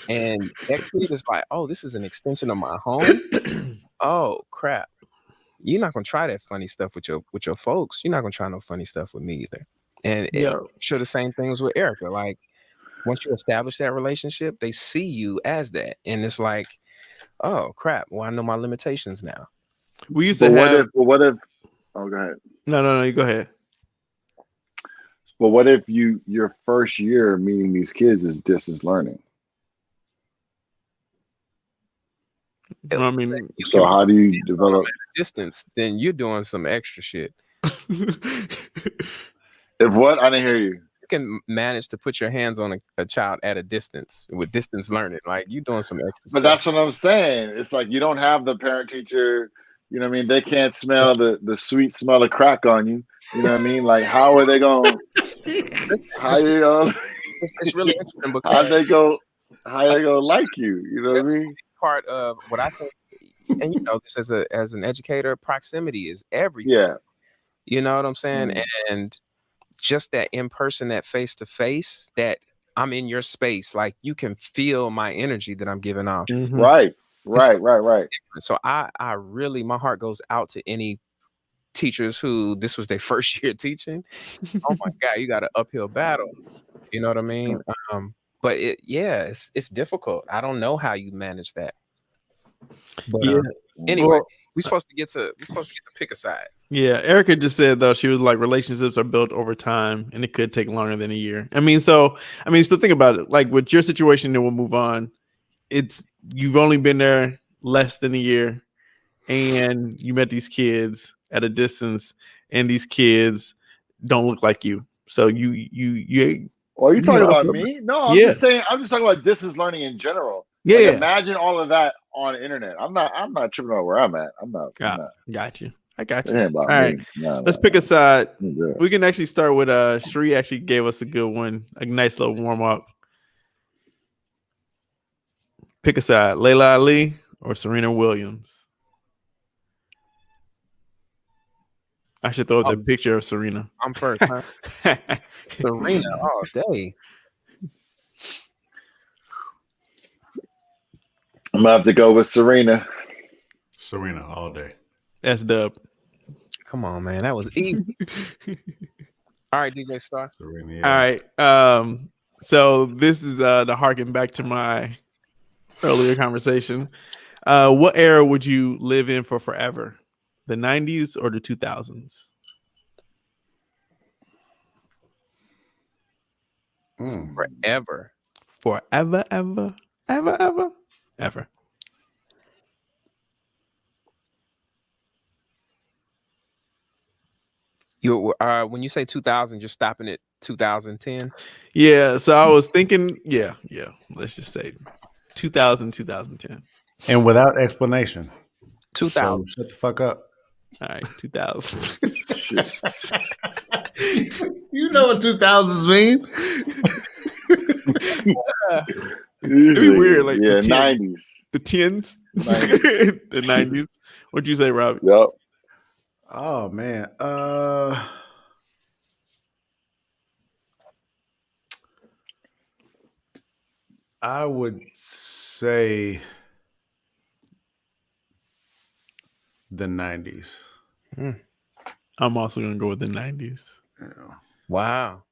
and that kid is like, this is an extension of my home. Oh crap! You're not gonna try that funny stuff with your folks. You're not gonna try no funny stuff with me either. And sure, the same things with Erica. Like once you establish that relationship, they see you as that, and it's like, oh crap! Well, I know my limitations now. We used to have. What if? Oh, go ahead. No, you go ahead. But what if your first year meeting these kids is distance learning? I mean, so how do you develop distance? Then you're doing some extra shit. If what? I didn't hear you. You can manage to put your hands on a child at a distance with distance learning. Like you're doing some extra But stuff. that's what I'm saying. It's like you don't have the parent teacher. You know what I mean? They can't smell the sweet smell of crack on you. You know what I mean? Like how are they going? How you going? It's really interesting because how they go like you? You know what I mean? Part of what I think, and this as an educator, proximity is everything. Yeah. You know what I'm saying? And just that in person, that face to face, that I'm in your space, like you can feel my energy that I'm giving off. Mm-hmm. Right. So I really, my heart goes out to any teachers who this was their first year teaching. Oh my God, you got an uphill battle. You know what I mean? But it's difficult. I don't know how you manage that. But anyway, we're supposed to get to pick a side. Yeah, Erica just said though, she was like, relationships are built over time and it could take longer than a year. So think about it. Like with your situation, then we'll move on. You've only been there less than a year and you met these kids at a distance and these kids don't look like you. So you are you talking about me? No, I'm just saying, I'm just talking about distance learning in general. Yeah. Imagine all of that on the internet. I'm not tripping about where I'm at. I'm not. Got you. I got you. All right. Let's pick a side. We can actually start with Shree actually gave us a good one, a nice little warm up. Pick a side, Layla Ali or Serena Williams. I should throw up the picture of Serena. I'm first, huh? Serena all day. I'm gonna have to go with Serena. Serena all day. That's dub. Come on, man. That was easy. All right, DJ Star. Serena, yeah. All right. So this is to harken back to my earlier conversation. What era would you live in for forever? The 90s or the 2000s? Forever. Forever, ever, ever, ever, ever. You when you say 2000, you're stopping at 2010? Yeah, so I was thinking, yeah. Let's just say 2000, 2010. And without explanation. 2000. So shut the fuck up. All right, 2000. You know what 2000s mean? It'd be weird, like the 90s. The 10s? The 90s. What'd you say, Robbie? Yep. Oh man. I would say the 90s. I'm also gonna go with the 90s. Yeah. Wow.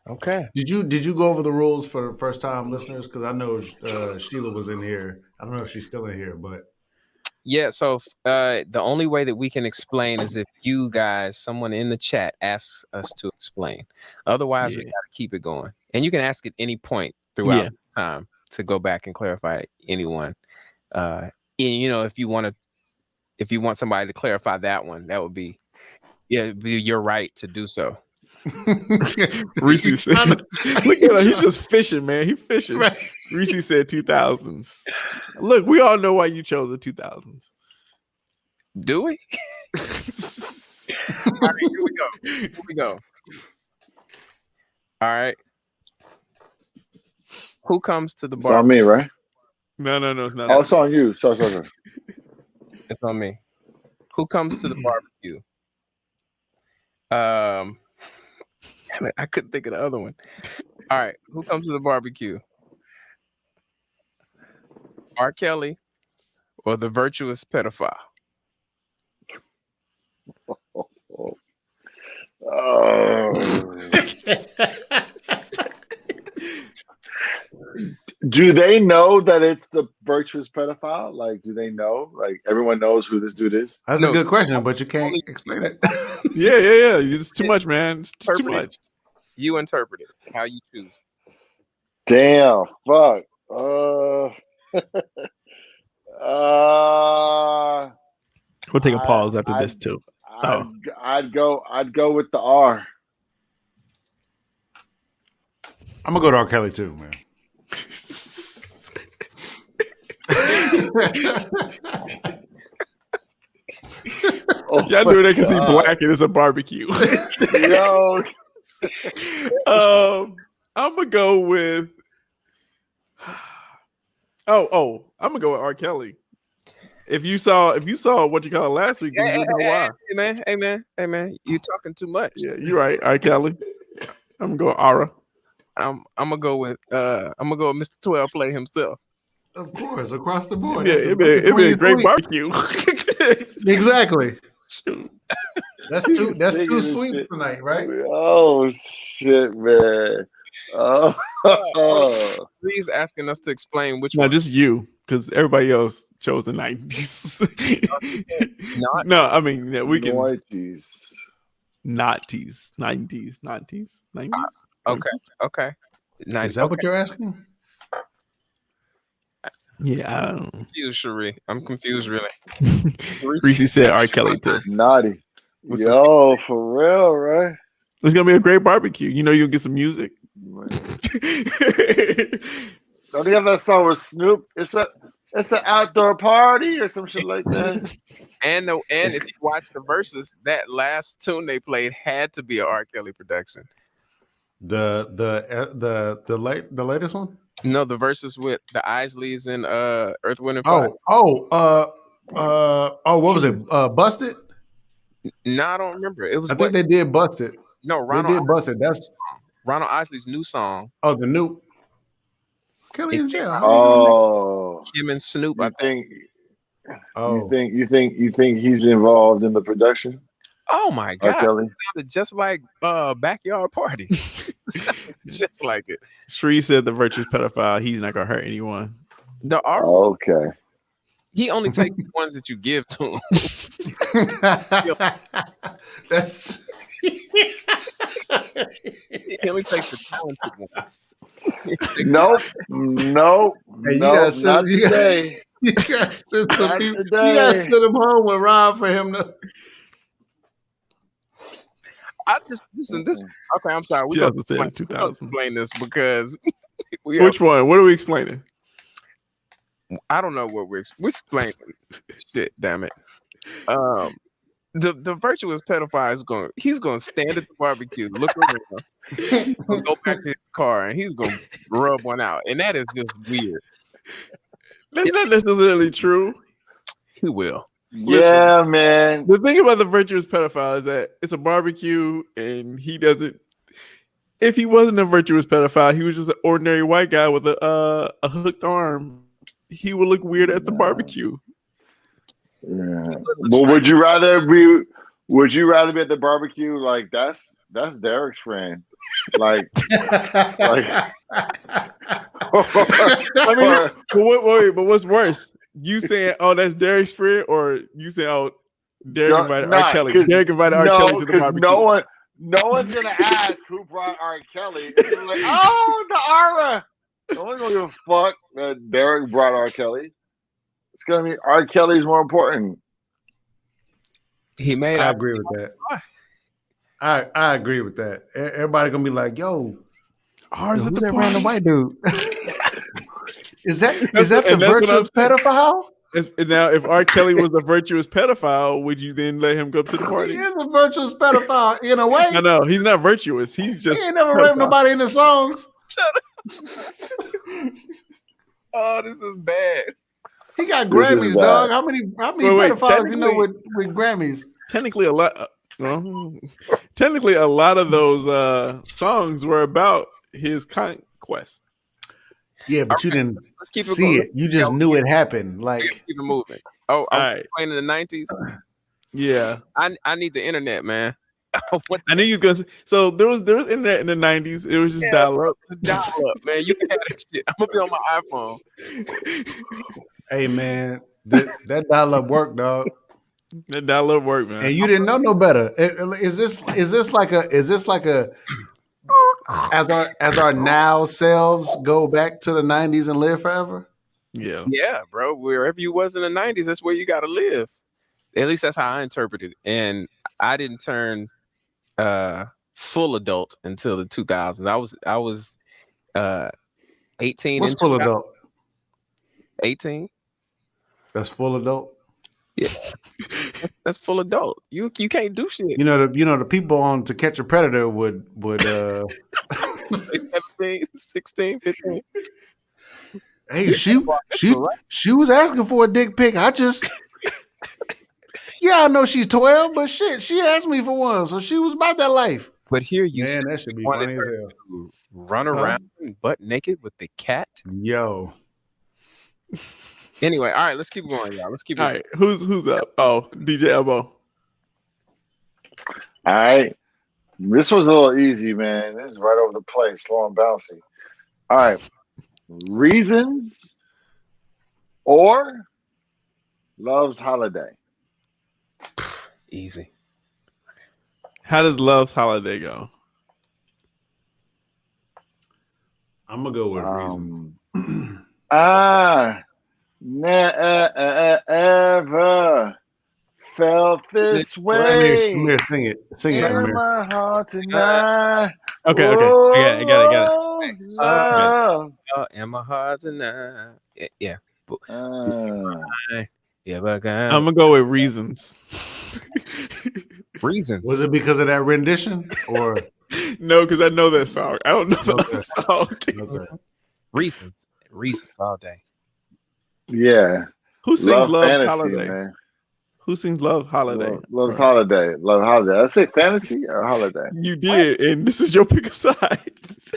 Okay. Did you go over the rules for the first time listeners? Because I know Sheila was in here. I don't know if she's still in here, but yeah. So the only way that we can explain is if you guys, someone in the chat, asks us to explain. Otherwise, we got to keep it going. And you can ask at any point throughout time to go back and clarify anyone And if you want somebody to clarify that one, that would be your right to do so. Reese said, "Look at him, he's just fishing, man. He fishing." Right. Reese said 2000s. Look, we all know why you chose the 2000s. Do we? All right, here we go. All right. Who comes to the It's bar? on me, right? No, it's not. Oh, it's on you. Sorry. It's on me. Who comes to the barbecue? Damn it, I couldn't think of the other one. All right, who comes to the barbecue? R. Kelly or the virtuous pedophile? Do they know that it's the virtuous pedophile? Like, do they know? Like, everyone knows who this dude is? That's a good question, but you can't explain it. Yeah. It's too much, man. It's too Interpret it. much. You interpret it how you choose. Damn, fuck. We'll take a pause after this too. I'd go with the R. I'm gonna go to R. Kelly too, man. Y'all do that because he's black and it's a barbecue. Yo. I'm gonna go with. I'm gonna go with R. Kelly. If you saw what you call it last week, then you would know why. Hey man, you talking too much. Yeah, you're right, R. Kelly. I'm gonna go Ara. I'm gonna go with Mr. 12 Play himself. Of course, across the board. Yeah, it'd be a great barbecue. Exactly. That's two sweeps tonight, right? Oh shit, man. Please asking us to explain which No, one. just you, because everybody else chose the 90s. No, I mean we can 90s. not tease 90s. Okay. Nice. Is that what you're asking? Yeah, I don't know. Confused, Cherie. I'm confused, really. Reese said R. Kelly too. Naughty. Yo, for real, right? It's gonna be a great barbecue. You'll get some music. Don't you have that song with Snoop? It's an outdoor party or some shit like that. And if you watch the verses, that last tune they played had to be an R. Kelly production. The latest one? No, the verses with the Isleys and Earth, Wind, and Fire. What was it? Busted? No, I don't remember. It was. I think they did Busted. No, they did Busted. That's Ronald Isley's new song. Oh, the new Kelly in jail. Oh, him and Snoop. I think. Oh, you think he's involved in the production? Oh my God! Kelly? It sounded just like Backyard Party. Just like it. Shree said the virtuous pedophile. He's not gonna hurt anyone. The R. Okay. He only takes the ones that you give to him. That's. He only takes the talented ones. Nope. Hey, not today. You gotta send him home with Rob for him to. I just listen. This okay. I'm sorry. We have to say 2000. Explain this because which one? What are we explaining? I don't know what we're explaining. Shit, damn it. The virtuous pedophile is he's gonna stand at the barbecue, look around, go back to his car, and he's gonna rub one out, and that is just weird. That's not necessarily true. He will. Yeah, listen, man. The thing about the virtuous pedophile is that it's a barbecue, and he doesn't. If he wasn't a virtuous pedophile, he was just an ordinary white guy with a hooked arm. He would look weird at the barbecue. Yeah. But would you rather be at the barbecue like that's Derek's friend? Like I mean, but what's worse? You saying, "Oh, that's Derek's friend," or you saying, "Oh, Derek invited R. Kelly"? Derek invited R. Kelly to the barbecue. No one's gonna ask who brought R. Kelly. It's like, oh, the Ara. No one's gonna give a fuck that Derek brought R. Kelly. It's gonna be R. Kelly's more important. He made. I agree with that. I agree with that. Everybody gonna be like, "Yo, Ours at who's the that random party. white dude?" Is that the and that's what virtuous I'm saying. pedophile? Now, if R. Kelly was a virtuous pedophile, would you then let him go to the He party? is a virtuous pedophile in a way. No, he's not virtuous. He's just He ain't never raped nobody in the songs. Oh, this is bad. He got This is Grammys, bad. dog. How many Wait, pedophiles you know with Grammys? Technically, a lot. Technically, a lot of those songs were about his conquest. Yeah, but you didn't Let's keep it see going. it. You just knew it happened. Keep Like, it moving. Oh, All I'm right. playing in the 90s. Yeah, I need the internet, man. What I knew you was gonna say. So there was internet in the 90s. It was just dial up. the dial up, man? You can have that shit. I'm gonna be on my iPhone. hey man, that dial-up work, dog. That dial up work, man. And you didn't know no better. Is this like a as our now selves go back to the 90s and live forever? Yeah. Yeah, bro. Wherever you was in the 90s, that's where you gotta live. At least that's how I interpreted it. And I didn't turn full adult until the 2000s. I was 18. What's full adult? 18. That's full adult. Yeah, that's full adult. You can't do shit. You know the people on To Catch a Predator would 17, 16, 15. hey, she was asking for a dick pic. I know she's 12, but shit, she asked me for one, so she was about that life. But here you Man, that should be funny as hell. to run around butt naked with the cat. Yo. Anyway, all right, let's keep going, y'all. Let's keep All going. right. Who's up? Oh, DJ Elbow. All right. This was a little easy, man. This is right over the place, slow and bouncy. All right. Reasons or Love's Holiday? Easy. How does Love's Holiday go? I'm gonna go with reasons. Never felt this way. Amir, sing it. Sing it, in Amir. my heart tonight. Okay. I got it. Love. In my heart tonight. Yeah. Yeah, but I'm gonna go with reasons. reasons. Was it because of that rendition or No, because I know that song. I don't know the Okay. song. okay. Reasons all day. Yeah. Who sings Love Fantasy, Holiday? man. Who sings Love Holiday? Love's Holiday. Love Holiday. I say fantasy or holiday. You did, and this is your pick of sides.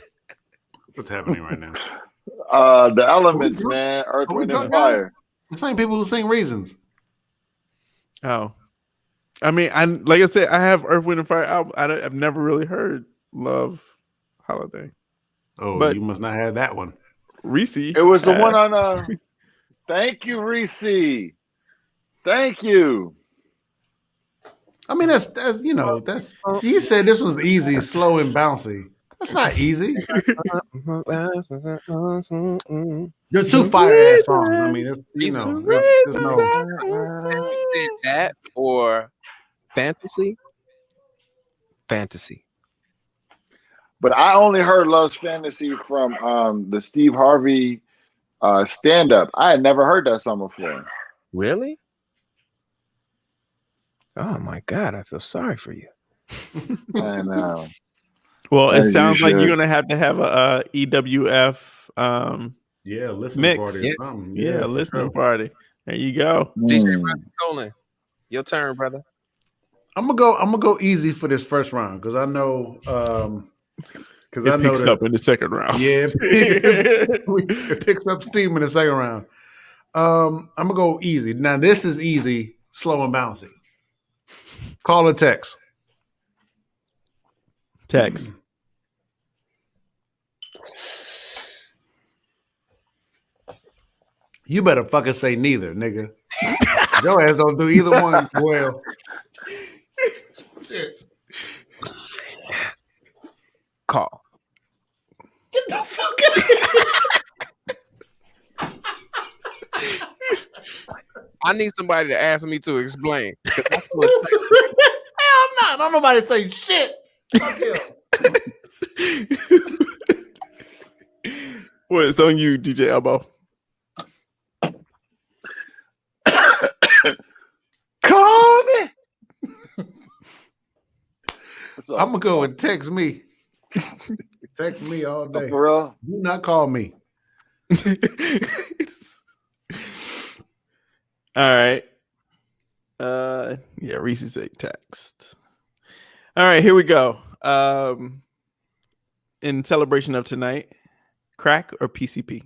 What's happening right now? The Elements, man. Earth, Are we Wind, and drunk, Fire. The same people who sing Reasons. Oh, I mean, like I said, I have Earth, Wind, and Fire album. I've never really heard Love Holiday. Oh, But- you must not have that one. Reese. It was the one has- on. Thank you, Reese. Thank you. I mean, that's he said this was easy, slow, and bouncy. That's not easy. You're two fire ass songs. I mean, it's, there's no. Did that or fantasy? Fantasy. But I only heard Love's Fantasy from the Steve Harvey stand up. I had never heard that song before. Really? Oh my God, I feel sorry for you. And Well, it As sounds like usual. you're gonna have to have a EWF. Yeah, listening Mix. party or something. Yeah, for listening sure. party. There you go. DJ Colin, your turn, brother. I'm gonna go easy for this first round because I know It picks up in the second round. Yeah, it picks up steam in the second round. I'm gonna go easy. Now this is easy, slow and bouncy. Call or text. Text. You better fucking say neither, nigga. Your ass don't do either one well. Call. Get the fuck out of here. I need somebody to ask me to explain. Hell no! Don't nobody say shit. Fuck him. What is on you, DJ Elbow? Call me. I'm gonna go and text me. Text me all day. For real? Do not call me. All right. Yeah, Reese said text. All right, here we go. In celebration of tonight, crack or PCP?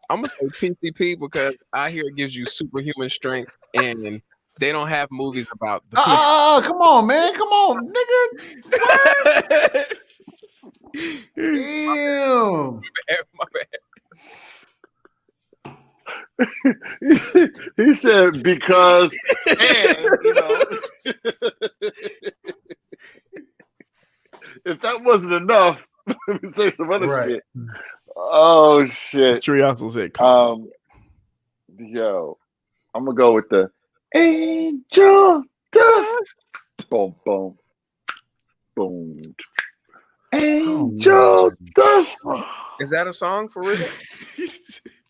I'm gonna say PCP because I hear it gives you superhuman strength, and they don't have movies about the PCP. Come on, man. Come on, nigga. Damn. My bad. He said because, and if that wasn't enough, let me say some other shit. Oh shit! Tree also said, yo, I'm gonna go with the angel dust. Boom, boom, boom. Angel dust. Is that a song for real?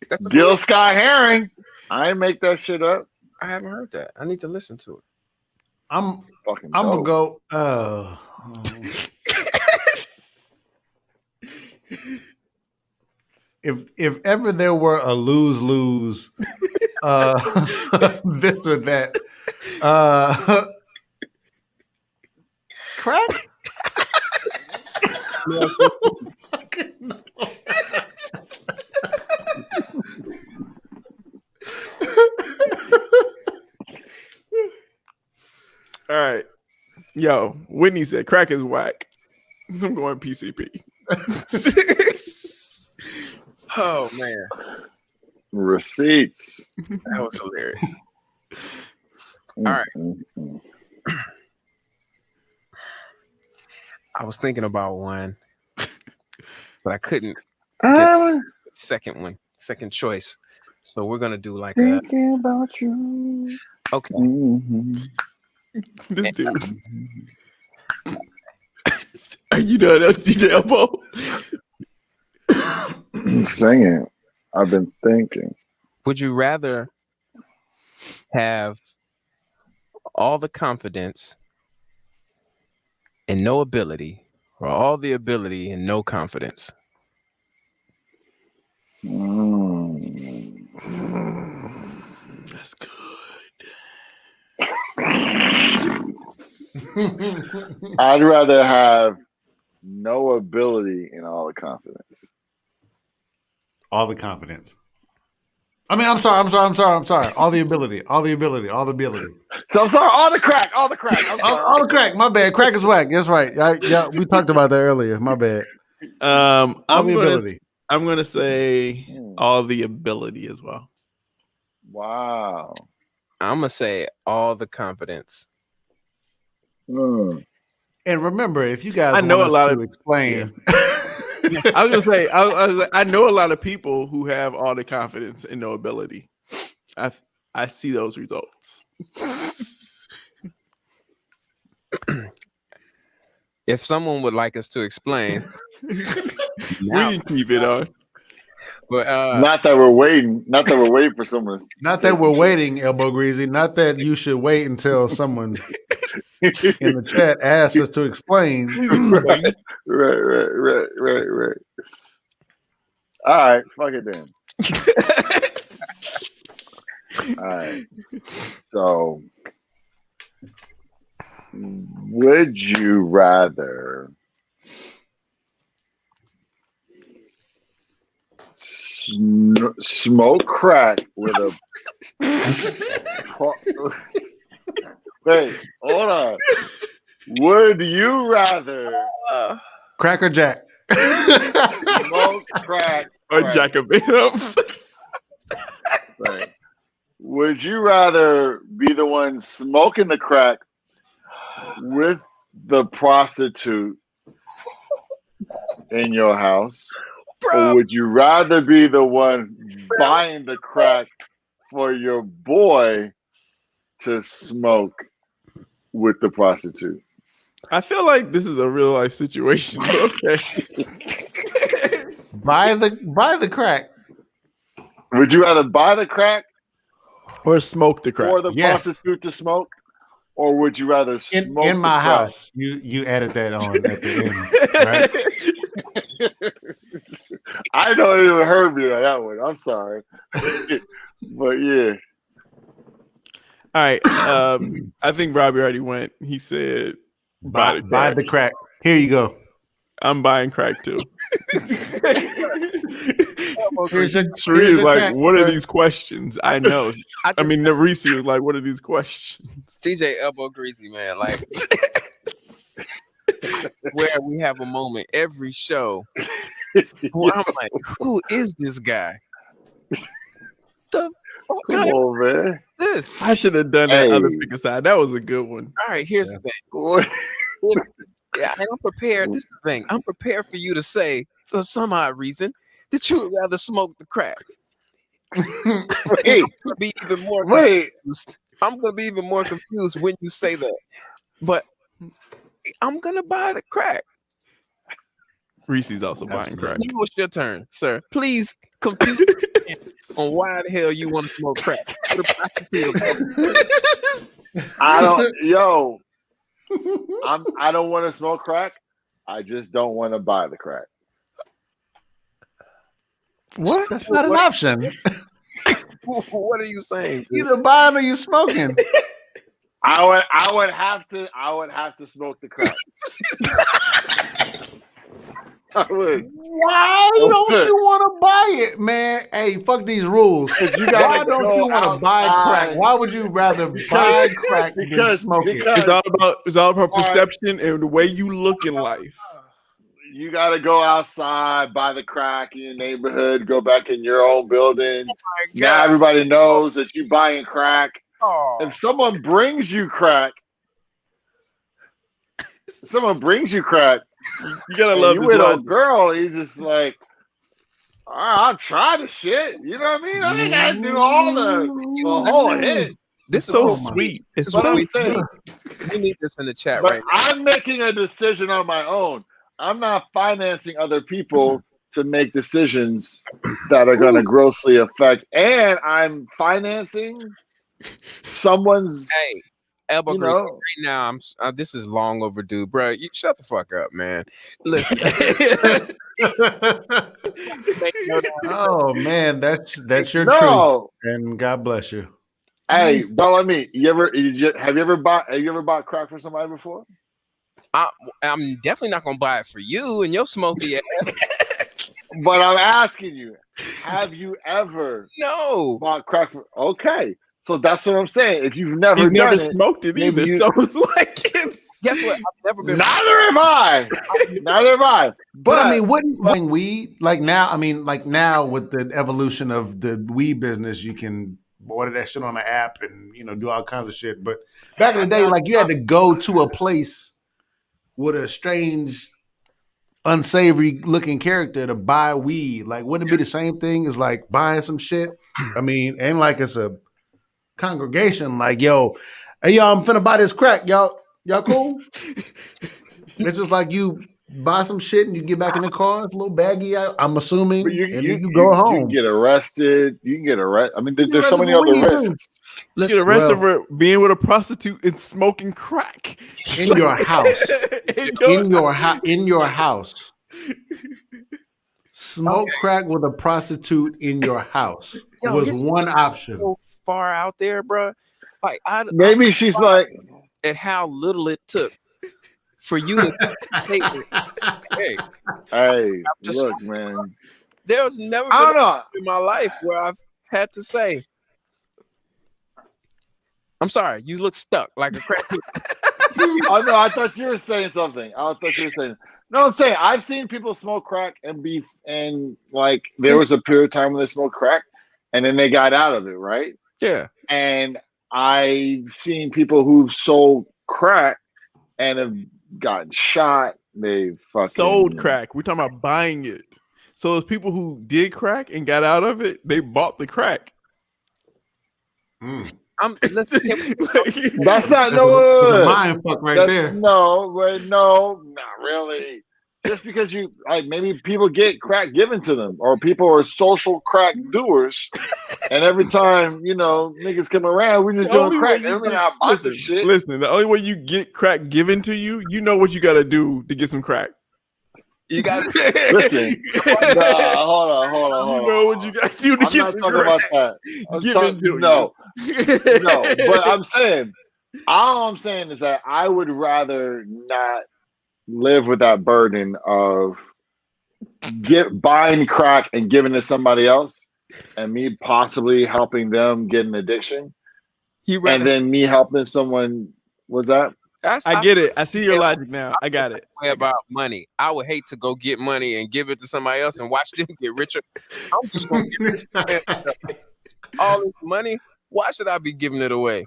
That's Gil Sky Herring. I ain't make that shit up. I haven't heard that. I need to listen to it. I'm Fucking gonna dope. go. If ever there were a lose-lose, this or that, crack. all right. Yo, Whitney said crack is whack. I'm going PCP. Oh man, Receipts. that was hilarious. All right. I was thinking about one, but I couldn't get the second choice. So we're gonna do like Thinking about you. Okay. This dude. Are you done, DJ Elbow? I'm singing. I've been thinking. Would you rather have all the confidence and no ability, or all the ability and no confidence? That's good. I'd rather have no ability and all the confidence. All the confidence. I mean, I'm sorry. All the ability. So I'm sorry. All the crack. All the crack. My bad. Crack is whack. That's right. Yeah, we talked about that earlier. My bad. I'm gonna say all the ability as well. Wow. I'm gonna say all the confidence. And remember, if you guys I know want a lot to of explain. Yeah. I was gonna say I know a lot of people who have all the confidence and no ability. I see those results. If someone would like us to explain, We can keep it on. but Not that we're waiting for someone. Not that we're waiting, Elbow Greasy. Not that you should wait until someone in the chat asks us to explain. Right. All right, fuck it then. All right. So, would you rather smoke crack with a wait, hold on. Would you rather Cracker Jack. smoke crack Or Jacobin. Right. Would you rather be the one smoking the crack with the prostitute, in your house, or Bro, would you rather be the one buying the crack for your boy to smoke with the prostitute? I feel like this is a real life situation, but okay. Buy the crack. Would you rather buy the crack Or smoke the crack. for the Yes. prostitute to smoke, or would you rather smoke In my the crack? house? You added that on at the end, right? I don't even heard me on that one. I'm sorry, but yeah. All right. I think Robbie already went. He said buy the crack. Here you go. I'm buying crack too. Here's Sheree is a like, crack. what are these questions? I know. I mean, Narisi was like, what are these questions? DJ Elbow Greasy, man. Like, where we have a moment every show where I'm like, who is this guy? The fuck Come kind of on, man. this? I should have done that Hey. other pick aside. That was a good one. All right, here's the thing. What? Yeah, and I'm prepared. This is the thing. I'm prepared for you to say, for some odd reason, that you would rather smoke the crack. Wait, I'm gonna be even more wait. confused. I'm gonna be even more confused when you say that. But I'm gonna buy the crack. Reese's also buying crack. Now it's your turn, sir. Please confuse me on why the hell you want to smoke crack. I don't. Yo, I don't want to smoke crack. I just don't want to buy the crack. What? That's not an option. What are you saying? Either buying or you smoking. I would have to smoke the crack. I would. Why don't you want to buy it, man? Hey, fuck these rules. You gotta Why don't go you want to buy outside. crack? Why would you rather buy crack than smoke it? It's all about All right. perception and the way you look in life. You got to go outside, buy the crack in your neighborhood, go back in your own building. Now everybody knows that you buying crack. Oh, If someone brings you crack, you gotta love you this with a logic. girl, you just like, all right, I'll try the shit. You know what I mean? I ain't got to do all the whole hit. this So is sweet. It's But so I'm saying, We need this in the chat but right now. I'm making a decision on my own. I'm not financing other people to make decisions that are going to grossly affect, and I'm financing someone's. Hey, Elbow you Greasy, know. right now, this is long overdue, bro. You shut the fuck up, man. Listen, Oh man, that's your No. truth, and God bless you. Hey, Bel-Ami, have you ever bought crack for somebody before? I'm definitely not gonna buy it for you and your smoky ass. But I'm asking you, have you ever No. bought crack for? Okay, so that's what I'm saying. If you've never He's done never it, smoked it maybe either. you- So it's like Guess what? I've never been. neither am I. Neither am I. But I mean, wouldn't buying weed like now? I mean, like now with the evolution of the weed business, you can order that shit on the app and do all kinds of shit. But back in the day, like you had to go to a place with a strange, unsavory looking character to buy weed. Like, wouldn't it be the same thing as like buying some shit? I mean, and like it's a congregation. Like, yo, hey y'all, I'm finna buy this crack. Y'all cool? It's just like you buy some shit and you get back in the car. It's a little baggy, I'm assuming, But and then you go home. You can get arrested. You can get arrested. I mean, You there's so many arrested other for weed, risks. you get arrested for being with a prostitute and smoking crack in your house. in in your house. Smoke crack with a prostitute in your house. It was this one option. So far out there, bro. Like Maybe she's like, at how little it took for you to take it. hey, just- look, man. There was never I don't been know. in my life where I've had to say, I'm sorry, you look stuck like a crack. Oh no, I thought you were saying something. No, I'm saying I've seen people smoke crack and like there was a period of time when they smoked crack and then they got out of it, right? Yeah. And I've seen people who've sold crack and have gotten shot they fucking sold crack. We're talking about buying it. So those people who did crack and got out of it, they bought the crack. That's not that's a mind fuck right there. No, not really. Just because you like, maybe people get crack given to them, or people are social crack doers, and every time niggas come around, we just doing crack. I mean, I bought the shit. Listen, the only way you get crack given to you, you know what you got to do to get some crack. You got to listen. Hold on. You know what you got to do to I'm get not talking about that. no. But I'm saying, all I'm saying is that I would rather not live with that burden of buying crack and giving to somebody else, and me possibly helping them get an addiction, and then me helping someone. Was that? I get it. I see your logic now. I got it. About money. I would hate to go get money and give it to somebody else and watch them get richer. I'm just going to give all this money. Why should I be giving it away?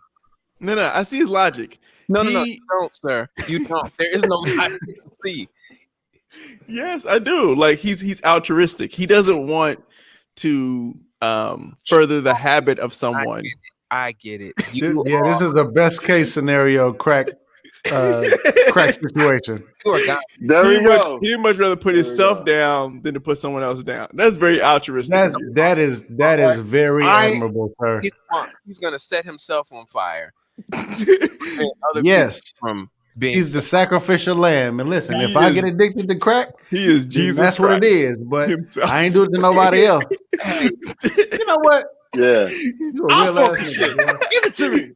No. I see his logic. No, you don't, sir. You don't. There is no logic to see. Yes, I do. Like he's altruistic. He doesn't want to further the habit of someone. I get it. This is the best case scenario crack situation. There we go. He'd much rather put himself down than to put someone else down. That's very altruistic. That is very admirable, sir. He's gonna set himself on fire. Yes, from being he's the sacrificial lamb. And listen, if I get addicted to crack, he is Jesus. That's Christ what it is. But himself. I ain't doing it to nobody else. You know what? Yeah, I'll focus it. Give it to me.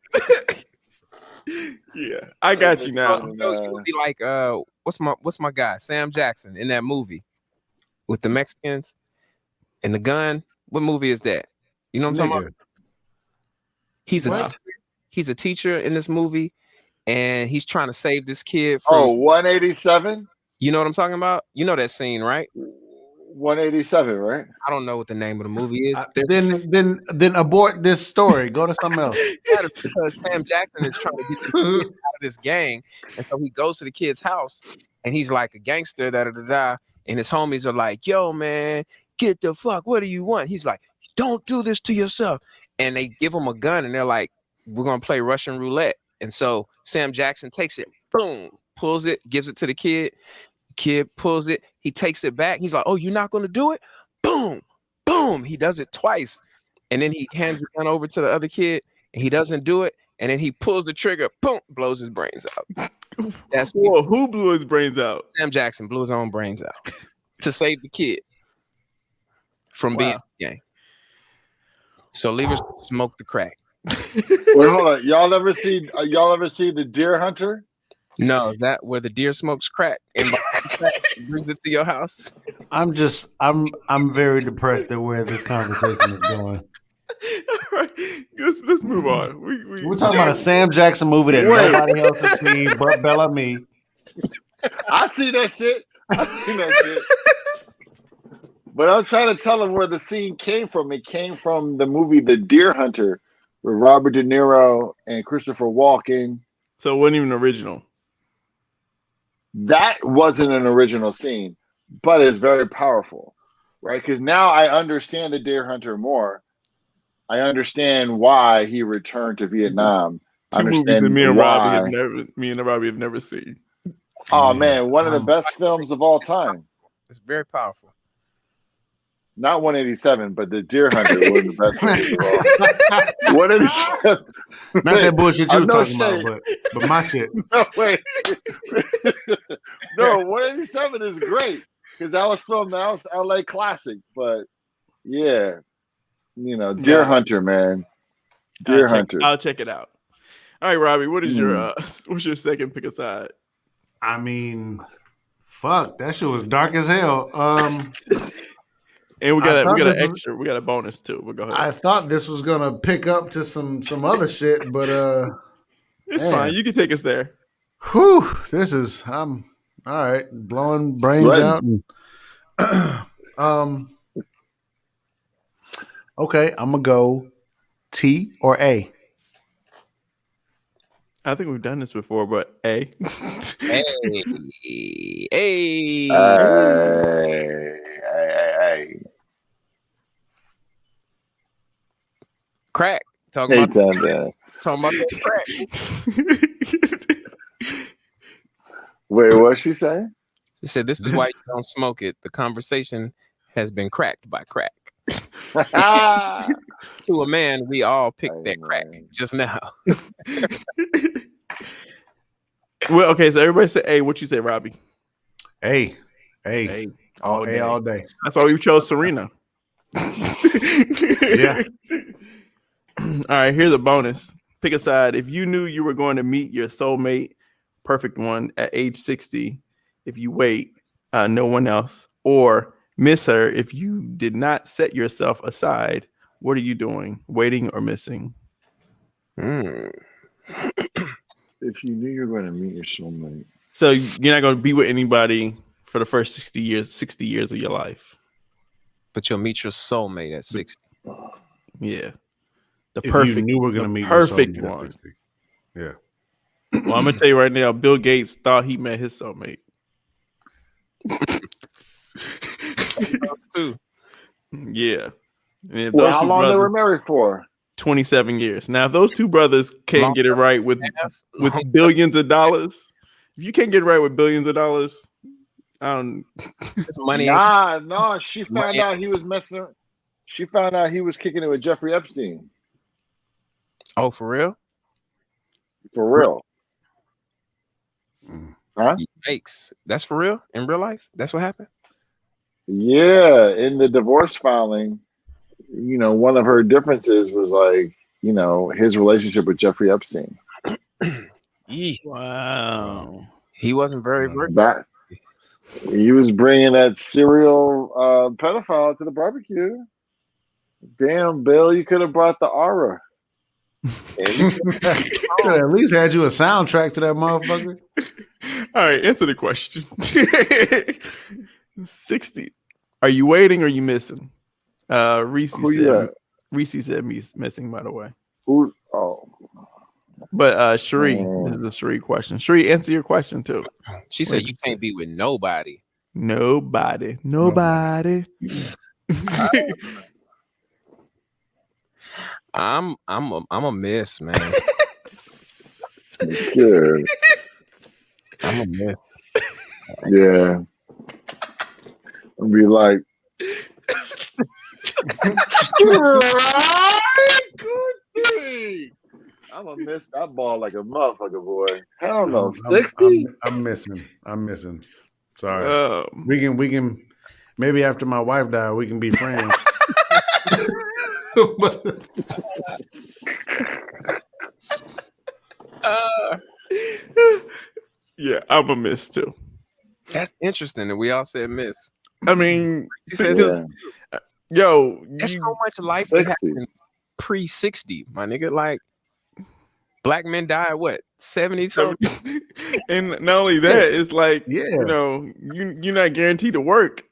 Yeah, I got you now. You would be like, what's my guy, Sam Jackson, in that movie with the Mexicans and the gun? What movie is that? You know what I'm talking about? He's a teacher in this movie, and he's trying to save this kid from 187. You know what I'm talking about? You know that scene, right? 187, right? I don't know what the name of the movie is. Then abort this story. Go to something else. Because Sam Jackson is trying to get this kid out of this gang, and so he goes to the kid's house, and he's like a gangster, and his homies are like, "Yo, man, get the fuck. What do you want?" He's like, "Don't do this to yourself." And they give him a gun, and they're like, "We're gonna play Russian roulette." And so Sam Jackson takes it, boom, pulls it, gives it to the kid. Kid pulls it, he takes it back. He's like, "Oh, you're not gonna do it?" Boom, boom. He does it twice, and then he hands the gun over to the other kid, and he doesn't do it. And then he pulls the trigger, boom, blows his brains out. Who blew his brains out? Sam Jackson blew his own brains out to save the kid from being in the gang. So leave us smoke the crack. Wait, hold on. Y'all ever see the Deer Hunter? No, that where the deer smokes crack and brings it to your house. I'm very depressed at where this conversation is going. All right, let's move on. We're talking about a Sam Jackson movie that nobody else has seen but Bel-Ami. I see that shit. But I'm trying to tell him where the scene came from. It came from the movie The Deer Hunter with Robert De Niro and Christopher Walken. So it wasn't even original. That wasn't an original scene, but it's very powerful, right? Because now I understand the Deer Hunter more. I understand why he returned to Vietnam. Two movies that me and Robbie have never seen. Oh man, one of the best films of all time. It's very powerful. Not 187, but the Deer Hunter was the best films of all. 187. Not that bullshit you were talking about, but my shit. No, wait. No, 187 is great because that was filmed in LA Classic. But yeah, Deer Hunter, man. Deer Hunter. I'll check it out. All right, Robbie, what is what's your second pick aside? I mean, fuck, that shit was dark as hell. And we got a bonus too. But go ahead. I thought this was gonna pick up to some other shit, but it's fine. You can take us there. Whew, this is all right, blowing brains out. And, okay, I'm gonna go T or A. I think we've done this before, but A. Hey. Hey. Crack. Talking Hey, about that. that crack. Wait, what'd she say? She said, "This is why you don't smoke it. The conversation has been cracked by crack." To a man, we all picked that crack just now. Well, okay, so everybody say A. What you say, Robbie? A. All day. All day. That's why we chose Serena. Yeah. All right, here's a bonus. Pick a side. If you knew you were going to meet your soulmate, perfect one, at age 60, if you wait, no one else, or miss her if you did not set yourself aside, what are you doing? Waiting or missing? If you knew you were going to meet your soulmate. So you're not going to be with anybody for the first 60 years of your life. But you'll meet your soulmate at 60. Yeah. If you knew we're going to meet perfect your soulmate one. at 60. Yeah. Well, I'm going to tell you right now, Bill Gates thought he met his soulmate. Too. Yeah. And Well, how long they were married for? 27 years. Now, if those two brothers can't get it right with billions of dollars, if you can't get it right with billions of dollars, I don't. Money. No. She found out he was messing. She found out he was kicking it with Jeffrey Epstein. Oh, for real? For real. Huh? Yikes. That's for real? In real life? That's what happened? Yeah. In the divorce filing, one of her differences was like, his relationship with Jeffrey Epstein. Wow. He wasn't very virtuous. He was bringing that serial pedophile to the barbecue. Damn, Bill, you could have brought the aura. Could at least had you a soundtrack to that motherfucker. All right, answer the question. 60. Are you waiting or are you missing? Reese said missing, by the way. Who? Oh. But Cherie, this is a Cherie question. Cherie, answer your question too. She said you can't be with nobody. Nobody. I'm a miss, man. Sure. I'm a miss. Yeah. I'll be like, I'm gonna miss that ball like a motherfucker, boy. Hell no, 60. I'm missing. Sorry. We can maybe after my wife died, we can be friends. Yeah, I'm a miss too. That's interesting that we all said miss. I mean, she said, yo, there's so much life that happens pre-60, my nigga. Like, black men die at what, 70? And not only that, it's like, you're not guaranteed to work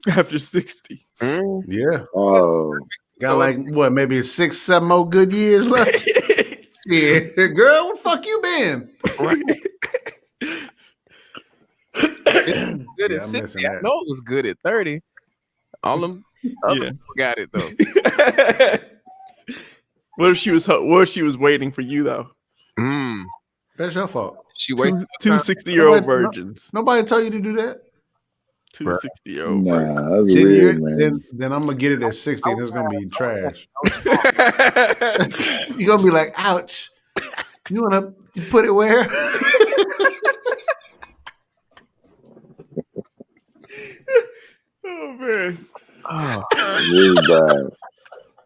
after 60. Yeah. Oh. Got what, maybe 6-7 more good years left? Yeah. Girl, where the fuck you been? Right. Good at 60. I know it was good at 30. All them other people got it though. What if she was waiting for you though? That's your fault. She waits two 60-year-old virgins. Nobody tell you to do that. 2 60-year-old virgins. That's weird, man. Then I'm gonna get it at 60 and it's gonna be trash. You're gonna be like, ouch. You wanna put it where? Oh man. Oh, really bad.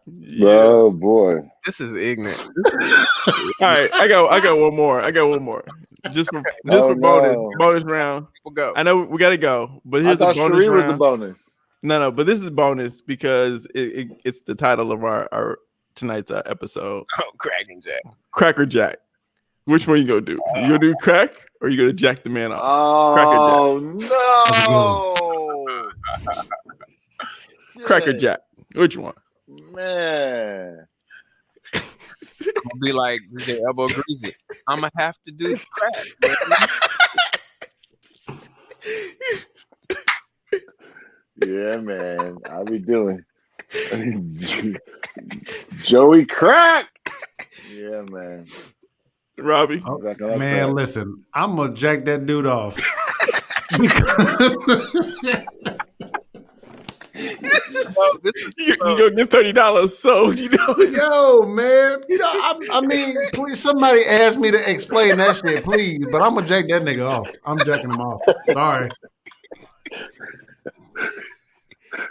Yeah. Oh boy. This is ignorant. All right, I got one more. Just for bonus round. We'll go. I know we gotta go, but here's the bonus Cherie round. Was the bonus. No, but this is bonus because it's the title of our tonight's episode. Oh, Cracker Jack. Which one you gonna do? You gonna do crack or you gonna jack the man off? Oh no! Cracker Jack. Which one? Man. gonna be like DJ Elbow Greasy. I'm gonna have to do crack. Yeah, man. I'll be doing Joey Crack. Yeah, man. Robbie. Oh, Back on man, crack. listen, I'm gonna jack that dude off. You gonna get $30, so you know. Yo, man. I mean, please, somebody ask me to explain that shit, please. But I'm gonna jack that nigga off. I'm jacking him off. Sorry.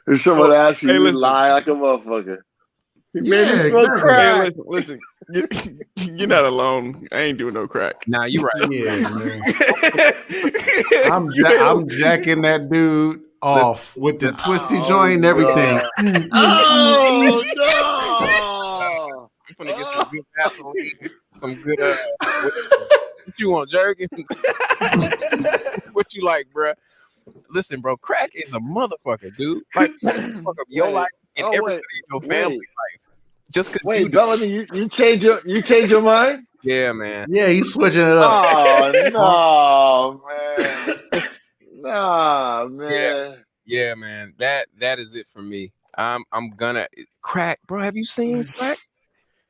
If someone asks you, hey, you listen. lie like a motherfucker. He made me Yeah, smoke exactly. crack. Hey, listen. You're not alone. I ain't doing no crack. Nah, you right. Yeah, man. You ain't I'm jacking that dude off with the twisty Oh, joint and everything. Oh no! I'm gonna get some good Vaseline, some good what you want, jerky? What you like, bruh? Listen, bro, crack is a motherfucker, dude. Like, fuck up your life and everybody in your family life. Just cause Wait, Bel-Ami, you change your mind? Yeah, man. Yeah, he's switching it up. Oh no, man! Nah, man. Yeah, man. That is it for me. I'm gonna crack, bro. Have you seen crack?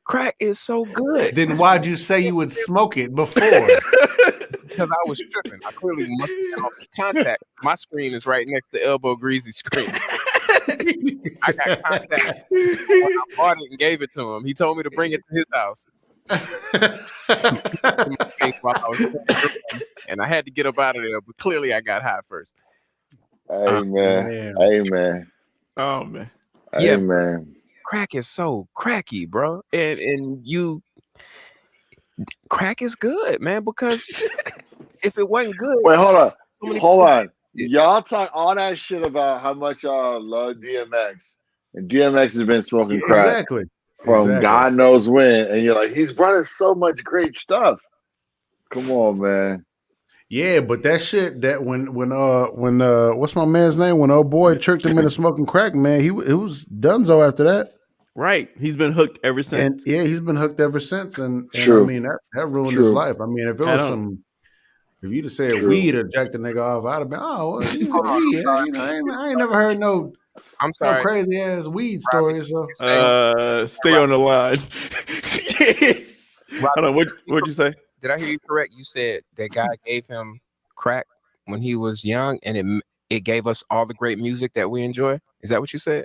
Crack is so good. Then why'd you say you would smoke it before? Because I was tripping. I clearly must have contact. My screen is right next to Elbow Greasy's screen. I got contact when I bought it and gave it to him. He told me to bring it to his house. And I had to get up out of there, but clearly I got high first. Amen. Oh man. Yeah. Amen. Crack is so cracky, bro. And you crack is good, man, because if it wasn't good, Wait, hold on. Yeah. Y'all talk all that shit about how much y'all love DMX, and DMX has been smoking crack Exactly. from God knows when, and you're like, he's running so much great stuff. Come on, man. Yeah, but that shit that when what's my man's name? When old boy tricked him into smoking crack, man, it was donezo after that. Right. He's been hooked ever since. And yeah, he's been hooked ever since. And True. I mean that ruined his life. I mean, if it was if you'd have said weed or jacked the nigga off, I'd have been, oh, well, you know, weed. I ain't never heard no crazy ass weed stories. So. Stay on the line. Yes. Hold on, what'd you say? Did I hear you correct? You said that guy gave him crack when he was young, and it gave us all the great music that we enjoy. Is that what you said?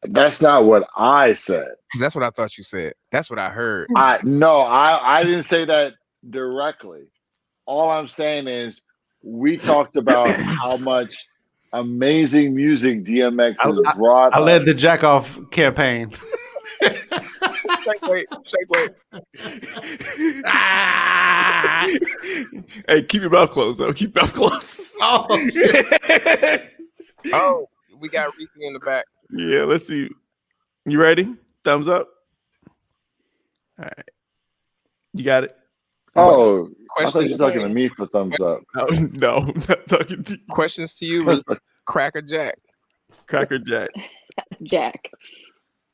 That's not what I said. Because that's what I thought you said. That's what I heard. I didn't say that directly. All I'm saying is we talked about how much amazing music DMX has brought. I led the jack off campaign. Shake weight. Hey, keep your mouth closed though. Keep your mouth closed. Oh, we got Reese in the back. Yeah, let's see. You ready? Thumbs up. All right. You got it. Oh, I thought Question. you were talking to me for thumbs up. No, I'm not talking to you. Questions to you is Cracker Jack. Cracker Jack. Jack.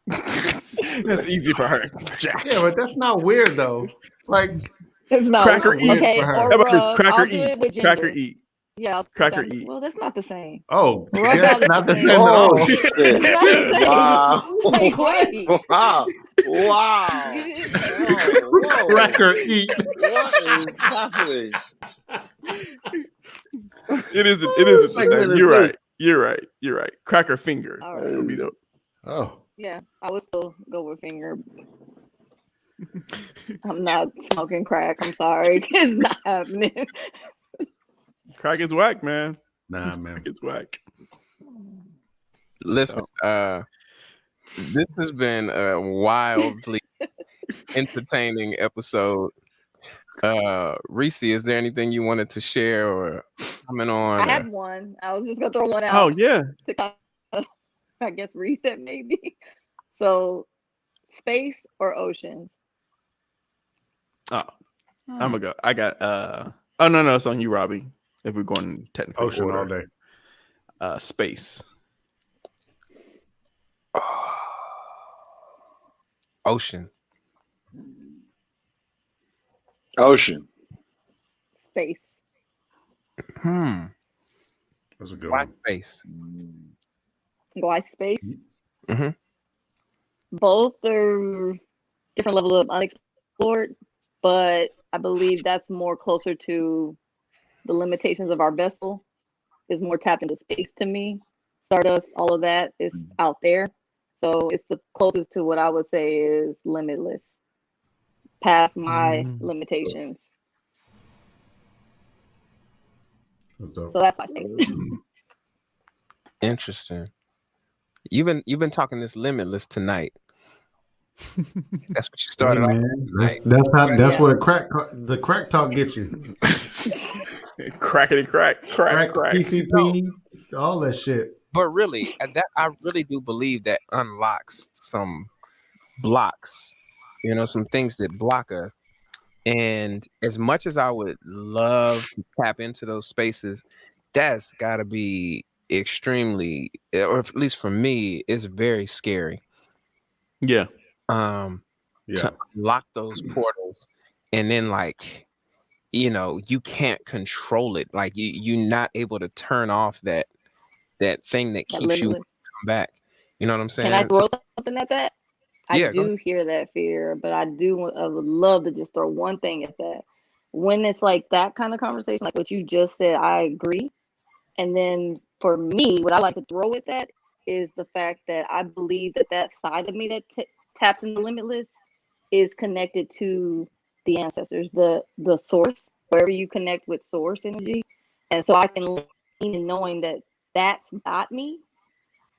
That's easy for her. Jack. Yeah, but that's not weird though. Like It's not Cracker eat. okay. How Or about this? rub. Cracker I'll do it with eat. Cracker ginger. eat. Yeah, Cracker eat. Well, that's not the same. oh, Rub that's out is not the the same. same at all. Oh shit! It's not the same. Wow! Wait, what? Wow! Wow! Whoa. Cracker eat. What is happening? It isn't the Like, same. what is You're this? right. You're right. Cracker finger. All That would be the- Oh. Yeah, I would still go with finger. I'm not smoking crack. I'm sorry. It's not happening. Crack is whack, man. Nah, man. Crack is whack. Listen, this has been a wildly entertaining episode. Reese, is there anything you wanted to share or comment on? I had one. I was just gonna throw one out. Oh yeah. To kind of, I guess reset maybe. So, space or oceans? Oh, I'm gonna go. I got oh no, it's on you, Robbie. If we're going technical Ocean order. all day. Space. Ocean. Ocean. Space. That's a good Why one. space? Why space? Mm-hmm. Both are different levels of unexplored, but I believe that's more closer to the limitations of our vessel. Is more tapped into space to me. Stardust, all of that is out there. So it's the closest to what I would say is limitless, past my limitations. That's dope. So that's my space. Interesting. You've been talking this limitless tonight. That's what you started off man. tonight. That's what the crack talk gets you. Crackety crack. PCP, all that shit. But really, I really do believe that unlocks some blocks, some things that block us. And as much as I would love to tap into those spaces, that's got to be extremely, or at least for me, it's very scary. Yeah. To lock those portals, and then you can't control it. Like you're not able to turn off that thing that keeps you come back. You know what I'm saying? Can I throw something at that? Yeah, I do hear that fear, but I would love to just throw one thing at that. When it's like that kind of conversation, like what you just said, I agree. And then for me, what I like to throw at that is the fact that I believe that side of me that taps into limitless is connected to the ancestors, the source, wherever you connect with source energy. And so I can lean in knowing that that's not me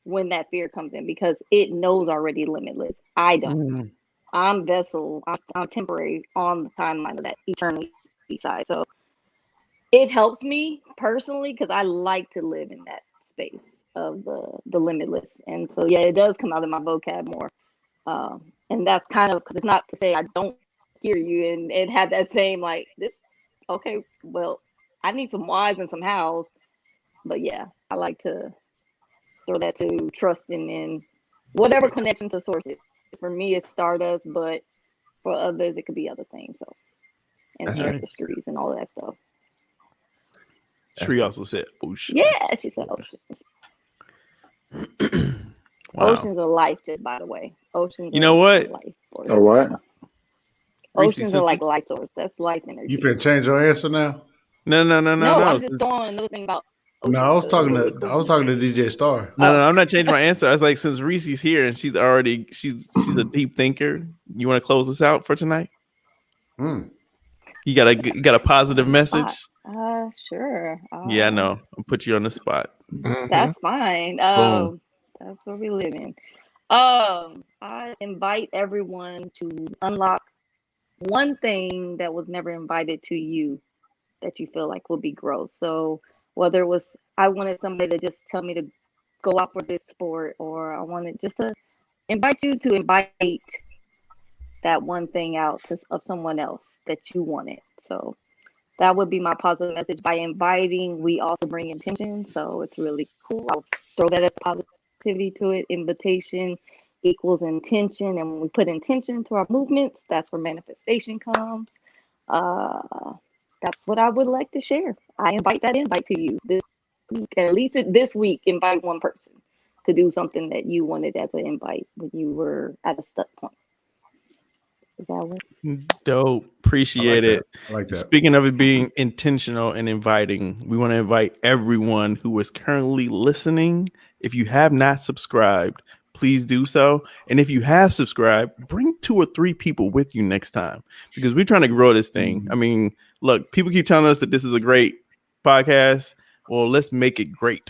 when that fear comes in, because it knows already limitless. I don't. I'm vessel. I'm temporary on the timeline of that eternity side. So it helps me personally because I like to live in that space of the limitless. And so yeah, it does come out of my vocab more. And that's kind of, because it's not to say I don't hear you and have that same like this. Okay, well, I need some whys and some hows, but yeah, I like to throw that to trust in whatever connection to source is. For me, it's Stardust, but for others, it could be other things. So, and ancestries and all of that stuff. Shree also said ocean. Yeah, she said oceans. Wow. Oceans are life, just by the way. Oceans. You know what? Life. Oh, what? Oceans are like life source. That's life energy. You finna change your answer now? No. I'm just throwing another thing about. No, I was talking to DJ Star. No, I'm not changing my answer. I was like, since Reese's here and she's a deep thinker. You want to close us out for tonight? You got a positive message? Sure. Yeah, I know. I'll put you on the spot. That's fine. That's where we live in. I invite everyone to unlock one thing that was never invited to you that you feel like will be growth. So whether it was I wanted somebody to just tell me to go out for this sport, or I wanted just to invite you to invite that one thing out of someone else that you wanted. So that would be my positive message. By inviting, we also bring intention. So it's really cool. I'll throw that as positivity to it. Invitation equals intention. And when we put intention to our movements, that's where manifestation comes. That's what I would like to share. I invite to you this week. At least this week, invite one person to do something that you wanted as an invite when you were at a stuck point. Is that what? Dope. Appreciate it. I like that. Speaking of it being intentional and inviting, we want to invite everyone who is currently listening. If you have not subscribed, please do so. And if you have subscribed, bring 2 or 3 people with you next time, because we're trying to grow this thing. I mean, look, people keep telling us that this is a great podcast. Well, let's make it great.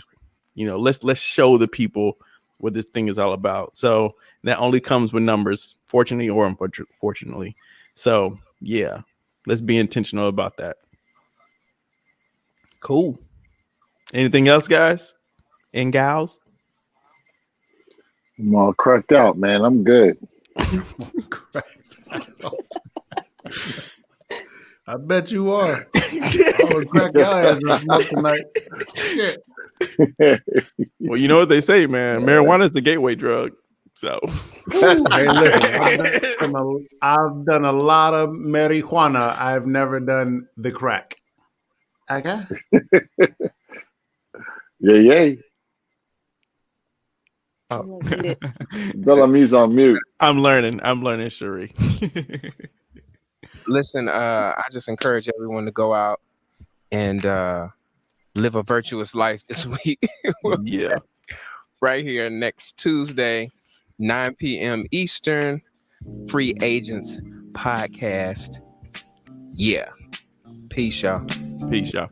Let's show the people what this thing is all about. So that only comes with numbers, fortunately or unfortunately. So yeah, let's be intentional about that. Cool. Anything else, guys and gals? I'm all cracked out, man. I'm good. I bet you are. I would crack your ass and smoke tonight. Shit. Well, you know what they say, man. Marijuana is the gateway drug. So Hey, listen, I've done a lot of marijuana. I've never done the crack. Okay. Yeah. Bel-Ami's on mute. I'm learning, Cherie. Listen, I just encourage everyone to go out and live a virtuous life this week. Yeah. Right here next Tuesday, 9 p.m. Eastern, Free Agents Podcast. Yeah. Peace, y'all. Peace, y'all.